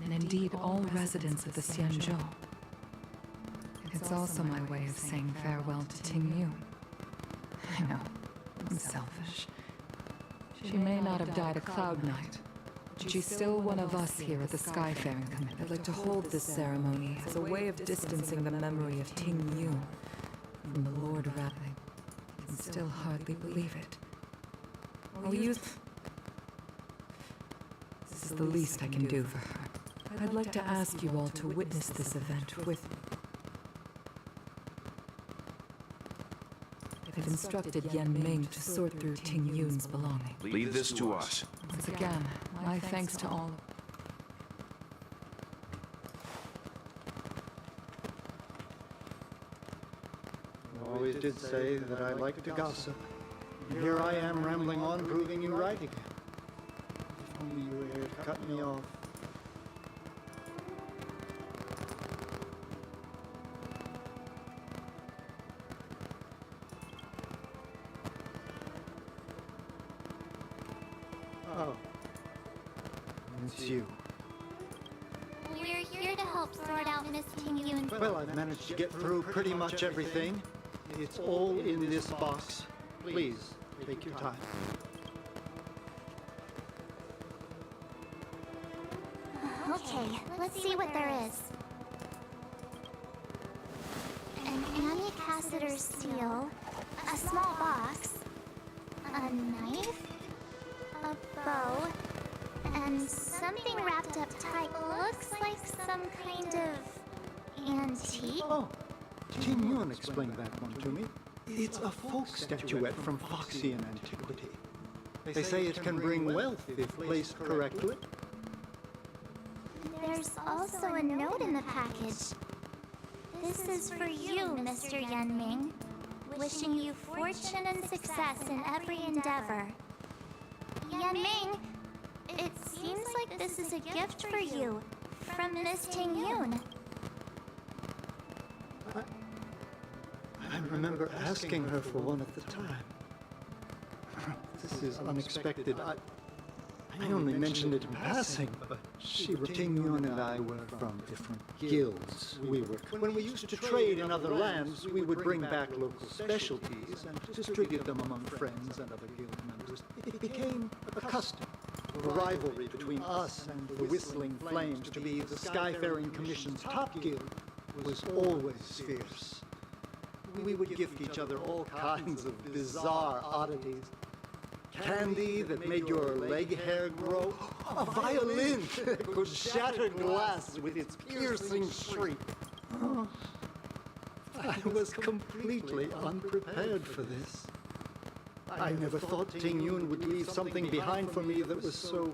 and indeed all residents of the Xianzhou. It's also my way of saying farewell to Tingyun. I know, I'm selfish. She may not have died a Cloud Knight, but she's still one of us here at the Skyfaring Commission. I'd like to hold this ceremony as a way of distancing the memory of Tingyun from the Lord Ravager. I can still hardly believe it. I'll use... This is the least I can do for her. I'd like to ask you all to witness this event with me. I've instructed Yan Ming to sort through Tingyun's belongings. Leave this to us. Once again, my thanks to all. You always did say that I like to gossip. And here I am rambling on, proving you right again. If only you were here to cut me off. Oh. It's you. We're here to help help sort out Miss Tingyun's... Well, I've managed to get through pretty much everything. It's all in this box. Please, take your time. Okay, let's see what there is. An anticapacitor seal, a small box, a knife, a bow, and something wrapped up tight. Looks like some kind of antique. Oh, Tingyun explained that one to me. It's a folk statuette from Foxian antiquity. They say it can bring wealth if placed correctly. There's also a note in the package. This is for you, Mr. Yanming. Wishing you fortune and success in every endeavor. Yanming, it seems like this is a gift for you from Miss Tingyun. I remember asking her for one at the time. This is unexpected. I only mentioned it in passing, but Tingyun and I were from different guilds. When we used to trade in other lands, we would bring back local specialties and distribute them among friends and other guild members. It became a custom. The rivalry between us and the Whistling Flames to be the Skyfaring Commission's top guild was always fierce. We would gift each other all kinds of bizarre oddities. Candy that made your leg hair grow. A violin that could shatter glass with its piercing shriek. Oh, I was completely unprepared for this. I never thought Tingyun would leave something behind for me that was so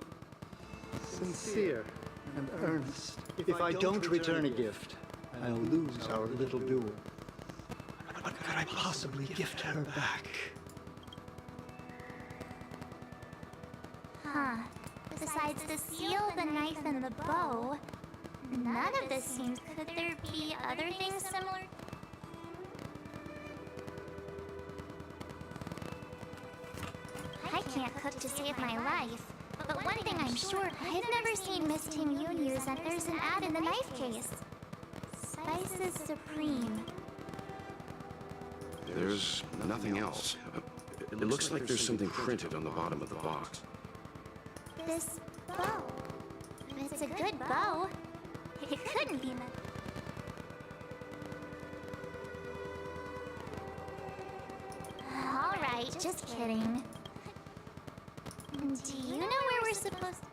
sincere and earnest. If I don't return a gift, I'll lose our little duel. What could I possibly gift her back? Huh. Besides the seal, the knife, and the bow, none of this seems... Could there be other things similar? I can't cook to save my life, but one thing I'm sure, I've never seen Miss Tingyun use, and there's an ad in the knife case. Spices Supreme. There's nothing else. It looks like there's something printed on the bottom of the box. This bow. It's a good bow. It couldn't be meant. Alright, just kidding. Do you know where we're supposed to...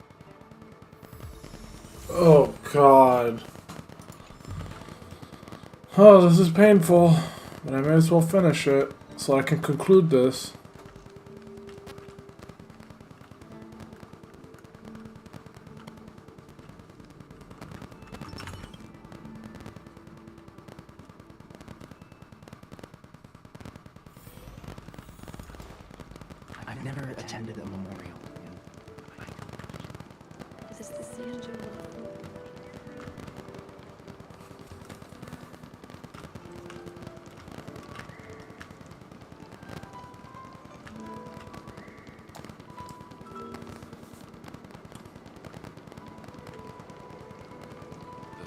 Oh, God. Oh, this is painful. But I may as well finish it, so I can conclude this. I've never attended a memorial. Is this the Sanjo?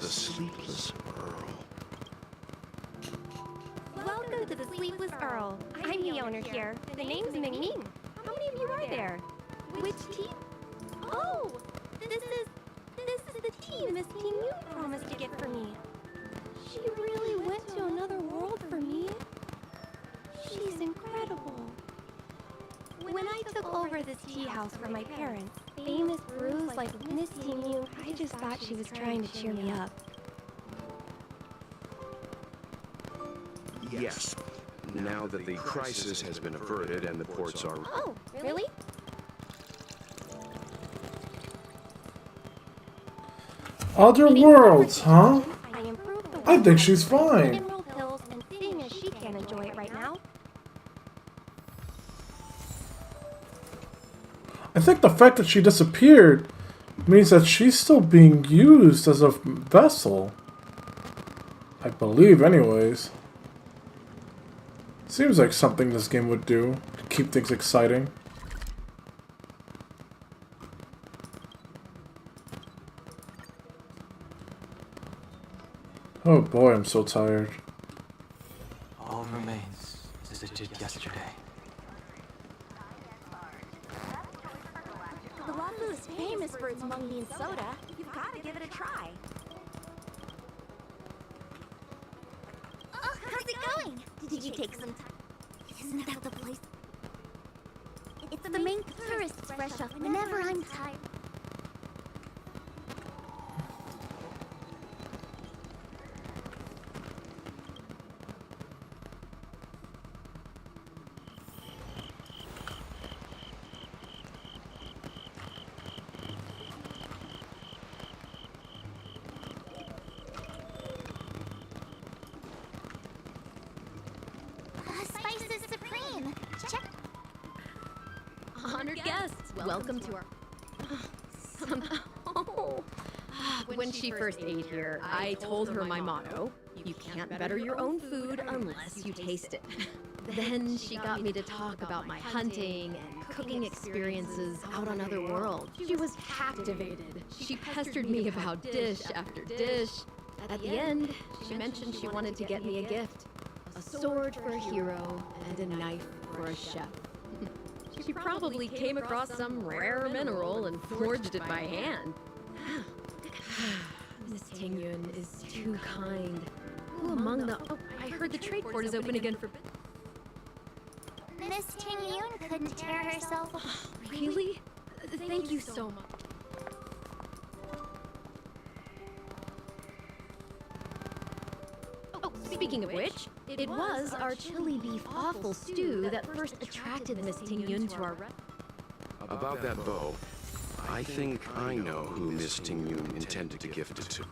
The Sleepless Earl. Welcome to the Sleepless Earl. I'm the owner here. The name's Ming. How many of you are there? Which team? Oh, this is the team Miss Tingyun promised to get for me. She really went to another world for me. She's incredible. When I took over this tea house for my parents, famous brews like Miss Tingyun, I just thought she was trying to cheer me up. Yes. Now that the crisis has been averted and the ports are... Oh, really? Other worlds, huh? I improved the I think she's fine. mineral pills, and seeing as she can't enjoy it right now, I think the fact that she disappeared means that she's still being used as a vessel. I believe, anyways. Seems like something this game would do to keep things exciting. Oh boy, I'm so tired. All remains as it did yesterday. The Wafu is famous for its mung bean soda. You've got to give it a try. Oh, how's it going? Did you take some time? Isn't that the place? It's the main tourists fresh up whenever I'm tired. Spice is supreme. Check. Honored guests, welcome to our... When she first ate here, I told her my motto: you can't better your own food unless you taste it. Then she got me to talk about my hunting and cooking experiences out on other worlds. She was captivated. She pestered me about dish after dish. At the end, she mentioned she wanted to get me a gift. A sword for a hero and a knife for a chef. She probably came across some rare mineral and forged it by hand. Miss Tingyun is too kind. Who among the... Oh, I heard the trade port is open again for... Miss Tingyun couldn't tear herself. Really? Thank you so much. Oh, speaking of which, it was our chili beef offal stew that first attracted Miss Tingyun to our restaurant. About that bow, I think I know who Miss Tingyun intended to gift it to.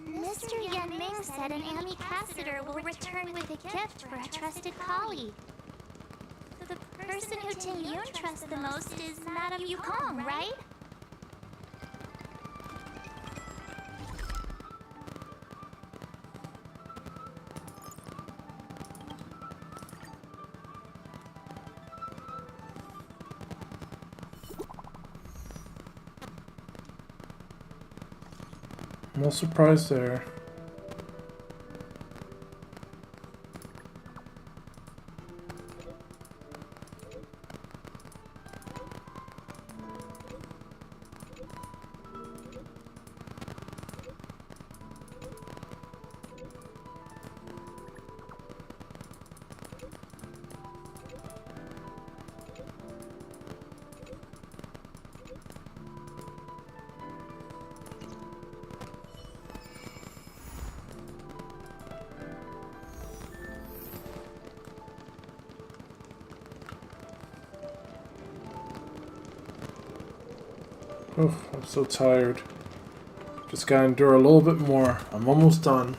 Mr. Yanming said an ambassador will return with a gift for a trusted colleague. The person who Tingyun trusts the most is Madame Yukong, right? No surprise there. Oh, I'm so tired. Just gotta endure a little bit more. I'm almost done.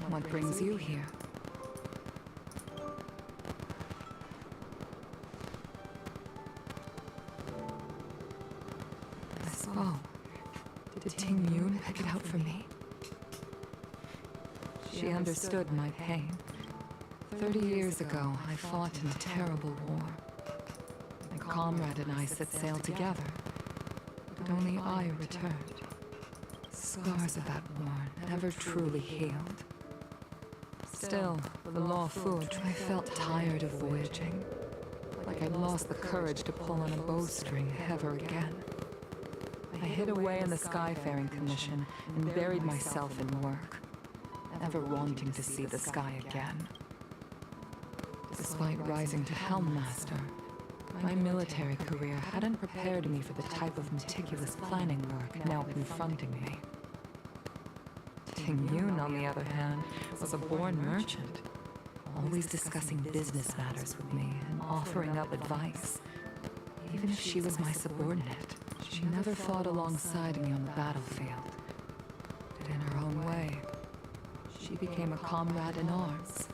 What brings you here? This bow. Did Tingyun pick it out for me? She understood my pain. 30 years ago, I fought in a terrible war. My comrade and I set sail together, but only I returned. Scars of that war never truly healed. Still, for the law food, I felt tired of voyaging, like I'd lost the courage to pull on a bowstring ever again. I hid away in the Skyfaring Commission and buried myself in work, never wanting to see the sky again. Despite rising to Helm Master, my military career hadn't prepared me for the type of meticulous planning work now confronting me. Tingyun, on the other hand, was a born merchant, always discussing business matters with me and offering up advice. Even if she was my subordinate, she never fought alongside me on the battlefield. But in her own way, she became a comrade in arms.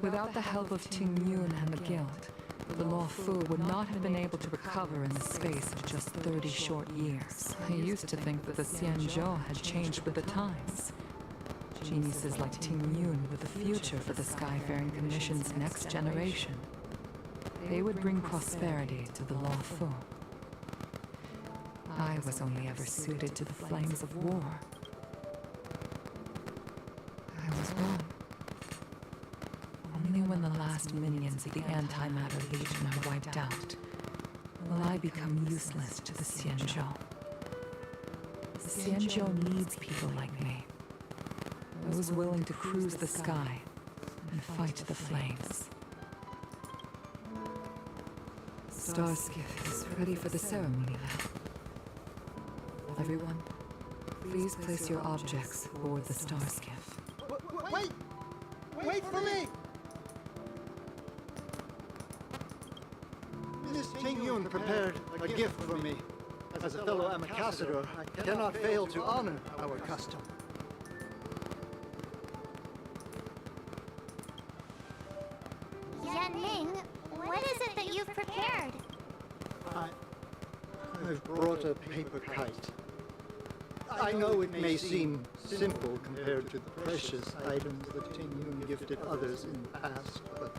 Without the help of Tingyun and the Guild, the Law Fu would not have been able to recover in the space of just 30 short years. I used to think that the Xianzhou had changed with the times. Geniuses like Tingyun were the future for the Skyfaring Commission's next generation. They would bring prosperity to the Law Fu. I was only ever suited to the flames of war. I was wrong. Only when the last minions of the Antimatter Legion are wiped out will I become useless to the Xianzhou. The Xianzhou needs people like me. Those willing to cruise the sky and fight the flames. Starskiff is ready for the ceremony now. Everyone, please place your objects aboard the Starskiff. Wait! Wait for me! Miss Tingyun prepared a gift for me. As a fellow ambassador, I cannot fail to honor our custom. Yanning, what is it that you've prepared? I've brought a paper kite. I know it may seem simple compared to the precious items that Tingyun gifted others in the past, but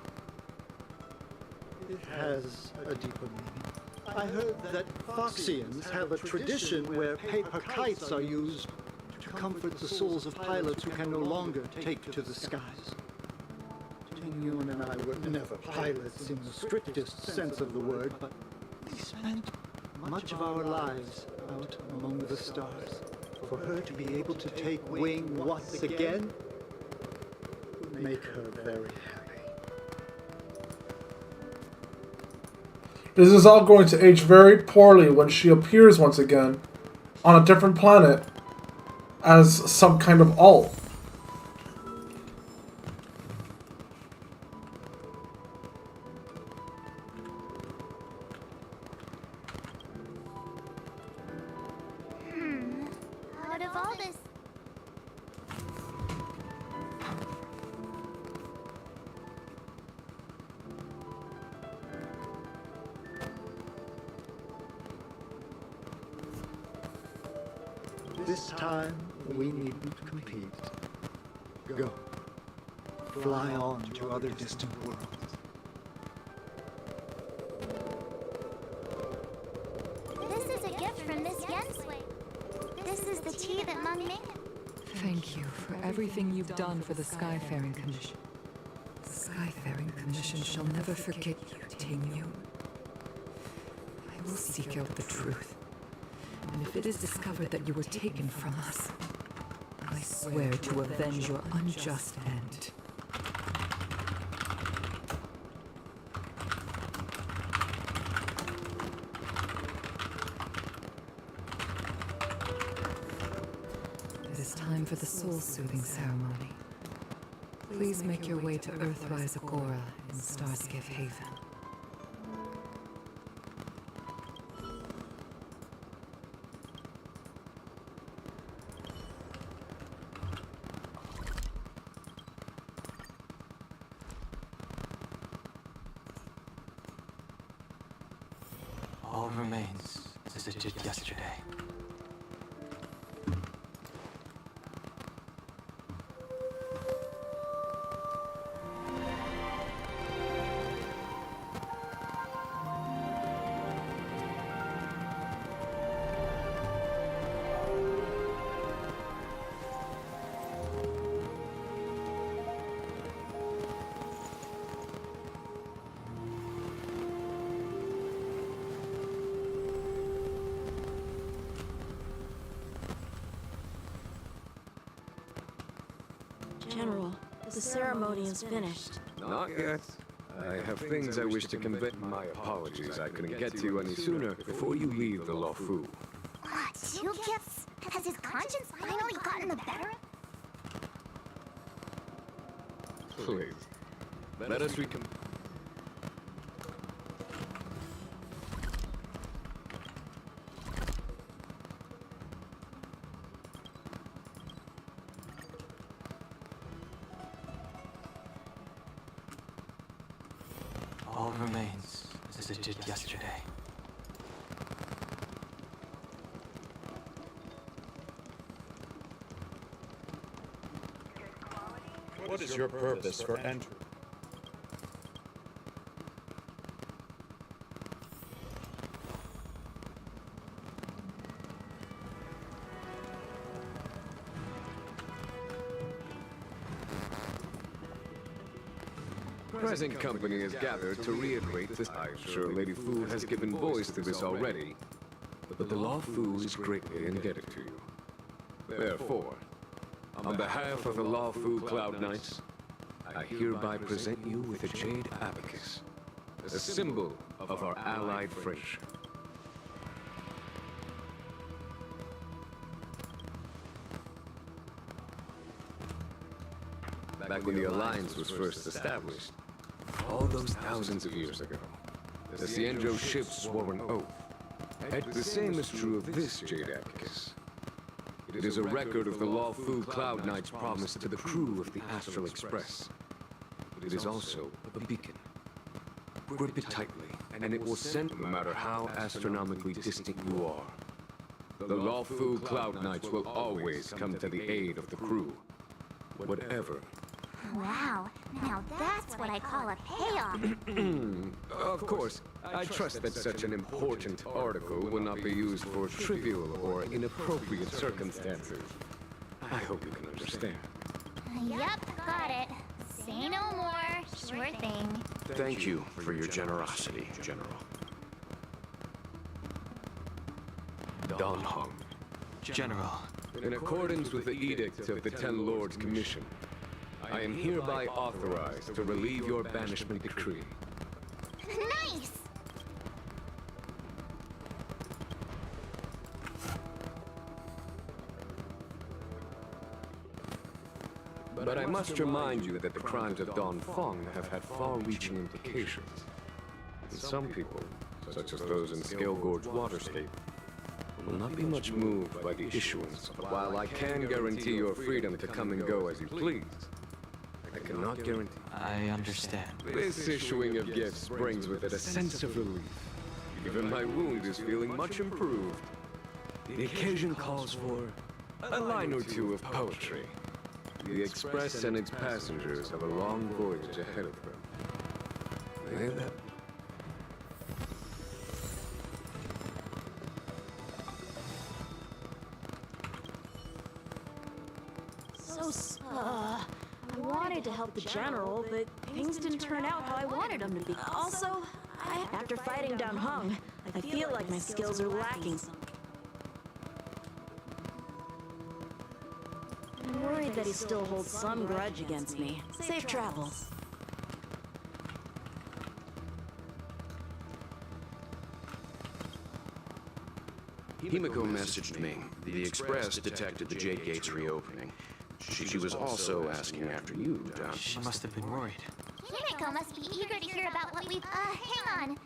it has a deeper meaning. I heard that Foxians have a tradition where paper kites are used to comfort the souls of pilots who can no longer take to the skies. Tingyun and I were never pilots in the strictest sense of the word, but we spent much of our lives out among the stars. For her to be able to take wing once again would make her very happy. This is all going to age very poorly when she appears once again on a different planet as some kind of alt. Out of all this... This time, we needn't compete. Go. Fly on to other distant worlds. This is a gift from Miss Yensui. This is the tea that Mung made. Thank you for everything you've done for the Skyfaring Commission. The Skyfaring Commission shall never forget you, Tingyun. I will seek out the truth. And if it is discovered that you were taken from us, I swear to avenge your unjust end. It is time for the soul-soothing ceremony. Please make your way to Earthrise Agora in Starskiff Haven. All remains as it did yesterday. General, the ceremony is finished. Not yet. I have things I wish to convey. My apologies, I couldn't get to you any sooner. Before you leave the Luofu, What, 2 gifts? Has his conscience finally gotten the better? please. Let us recon. All remains as it did yesterday. What is your purpose for entering? present company is gathered to reiterate this. I'm sure Lady Fu has given voice to this already, but the Law Fu is greatly indebted to you. Therefore, on behalf of the Law Fu Cloud Knights, I hereby present you with a jade abacus, a symbol of our allied friendship. Back when the Alliance was first established, all those thousands of years ago, the Xianzhou ships swore an oath. And the same is true of this jade abacus. It is a record of the Law Fu Cloud Knight's promise to the crew of the Astral Express. It is also a beacon. Grip it tightly, and it will send no matter how astronomically distant you are. The Law Fu Cloud Knights will always come to the aid of the crew. Whatever. Wow, now that's what I call a payoff. Of course, I trust that such an important article will not be used for trivial or inappropriate circumstances. I hope you can understand. Yep, got it. Say no more. Sure thing. Thank you for your generosity, General. Don Heng. General. In accordance with the edict of the Ten Lords Commission, I am hereby authorized to relieve your banishment decree. Nice! But I must remind you that the crimes of Don Feng have had far-reaching implications. And some people, such as those in Scale Gorge Waterscape, will not be much moved by the issuance. While I can guarantee your freedom to come and go as you please, I cannot guarantee. I understand. This issuing of gifts brings with it a sense of relief. Even my wound is feeling much improved. The occasion calls for a line or two of poetry. The Express and its passengers have a long voyage ahead of them. May that... I wanted to help the General, but things didn't turn out how I wanted them to be. Also, after fighting down Heng, I feel like my skills are lacking. I'm worried that he still holds some grudge against me. Safe travels. Himiko messaged me. The Express detected the Jade Gates reopening. She was also asking after you, Don. She must have been worried. Himiko must be eager to hear about what we've... hang on.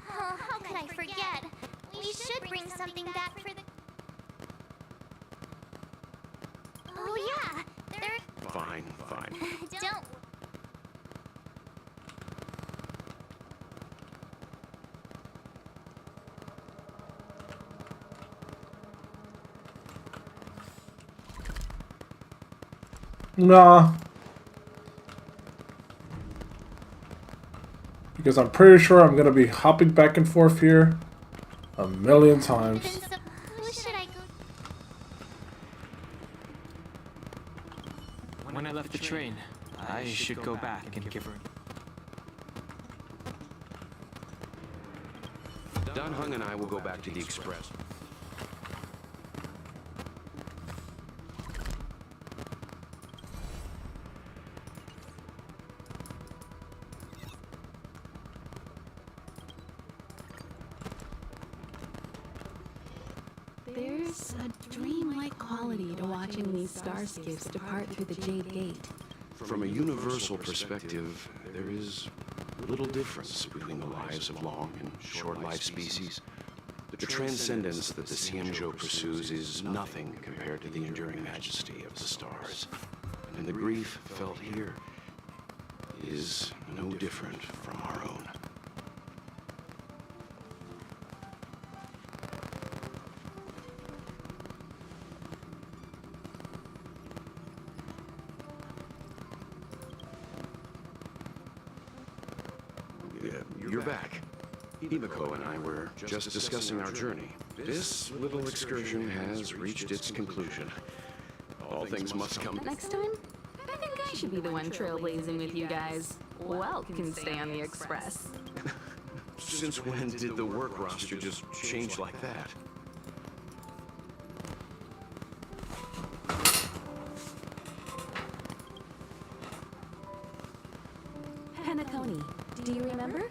Oh, how could I forget? We should bring something back for the... Oh yeah, there... Fine. Don't... Nah. Because I'm pretty sure I'm gonna be hopping back and forth here a million times. Who should I go... When I left the train, I should go back and give her... Don Heng and I will go back to the Express. There's a dreamlike quality to watching these star skiffs depart through the Jade Gate. From a universal perspective, there is little difference between the lives of long and short-lived species. The transcendence that the Xianzhou pursues is nothing compared to the enduring majesty of the stars. And the grief felt here is no different from our own. You're back. Himiko and I were just discussing our journey. This little excursion has reached its conclusion. All things must come... Next time, I think I should be the one trailblazing with you guys. well can stay on the Express. Since when did the work roster just change like that? Penacony, do you remember?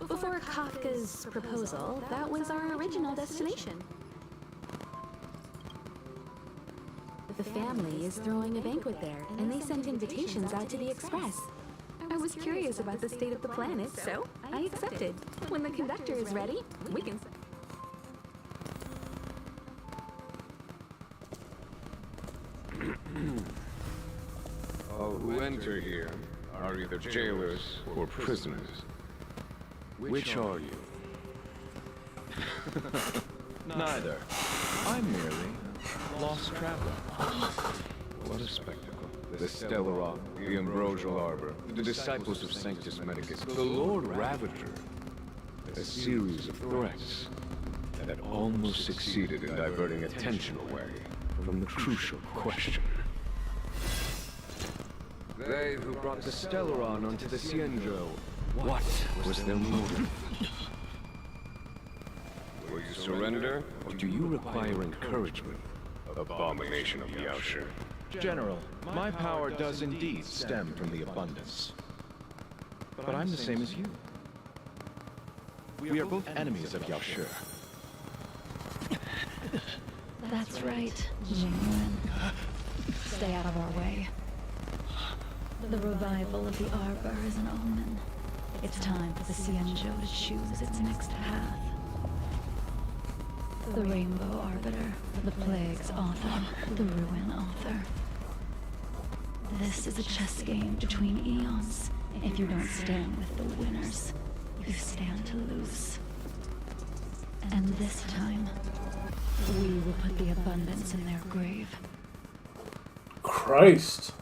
Before Kafka's proposal, that was our original destination. The family is throwing a banquet there, and they sent invitations out to the Express. I was curious about the state of the planet, so I accepted. When the conductor is ready, we can... All who enter here are either jailers or prisoners. Which are you? Neither. I'm merely a lost traveler. What a spectacle. The Stellaron, the Ambrosial Arbor, the disciples of Sanctus Medicus, the Lord Ravager. A series of threats that almost succeeded in diverting attention away from the crucial question. They who brought the Stellaron onto the Cienjo, what was their motive? Will you surrender, or do you require encouragement? Abomination of the Yaoshi. General, my power does indeed stem from the abundance. But I'm the same as you. We are both enemies of Yaoshi. That's right, Jingwen. Stay out of our way. The revival of the Arbor is an omen. It's time for the Cienjo to choose its next path. The Rainbow Arbiter, the Plague's author, the Ruin author. This is a chess game between eons. If you don't stand with the winners, you stand to lose. And this time, we will put the abundance in their grave. Christ.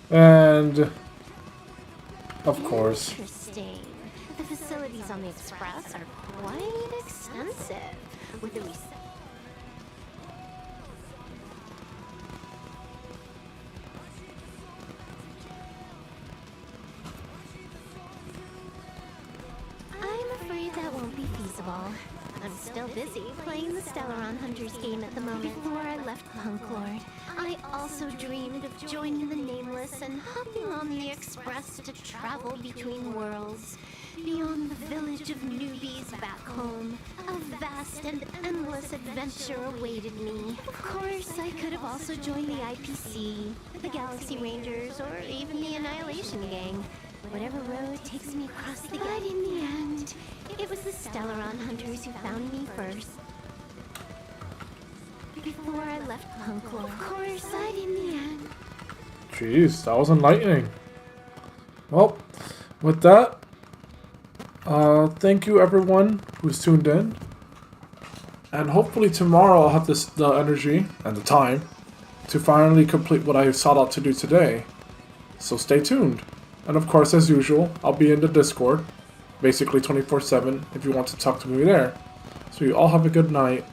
And of course. Interesting. The facilities on the Express are quite extensive. With the I'm afraid that won't be feasible. I'm still busy playing the Stellaron Hunters game at the moment. Before I left Punklord, I also dreamed of joining the Nameless and hopping on the Express to travel between worlds. Beyond the village of newbies back home, a vast and endless adventure awaited me. Of course, I could have also joined the IPC, the Galaxy Rangers, or even the Annihilation Gang. Whatever road takes me across the gate. But in the end, it was the Stellaron Hunters who found me first. Before I left Punklord. Of course, in the end. Jeez, that was enlightening. Well, with that, thank you everyone who's tuned in. And hopefully tomorrow I'll have the energy and the time to finally complete what I sought out to do today. So stay tuned. And of course, as usual, I'll be in the Discord, basically 24/7 if you want to talk to me there. So you all have a good night.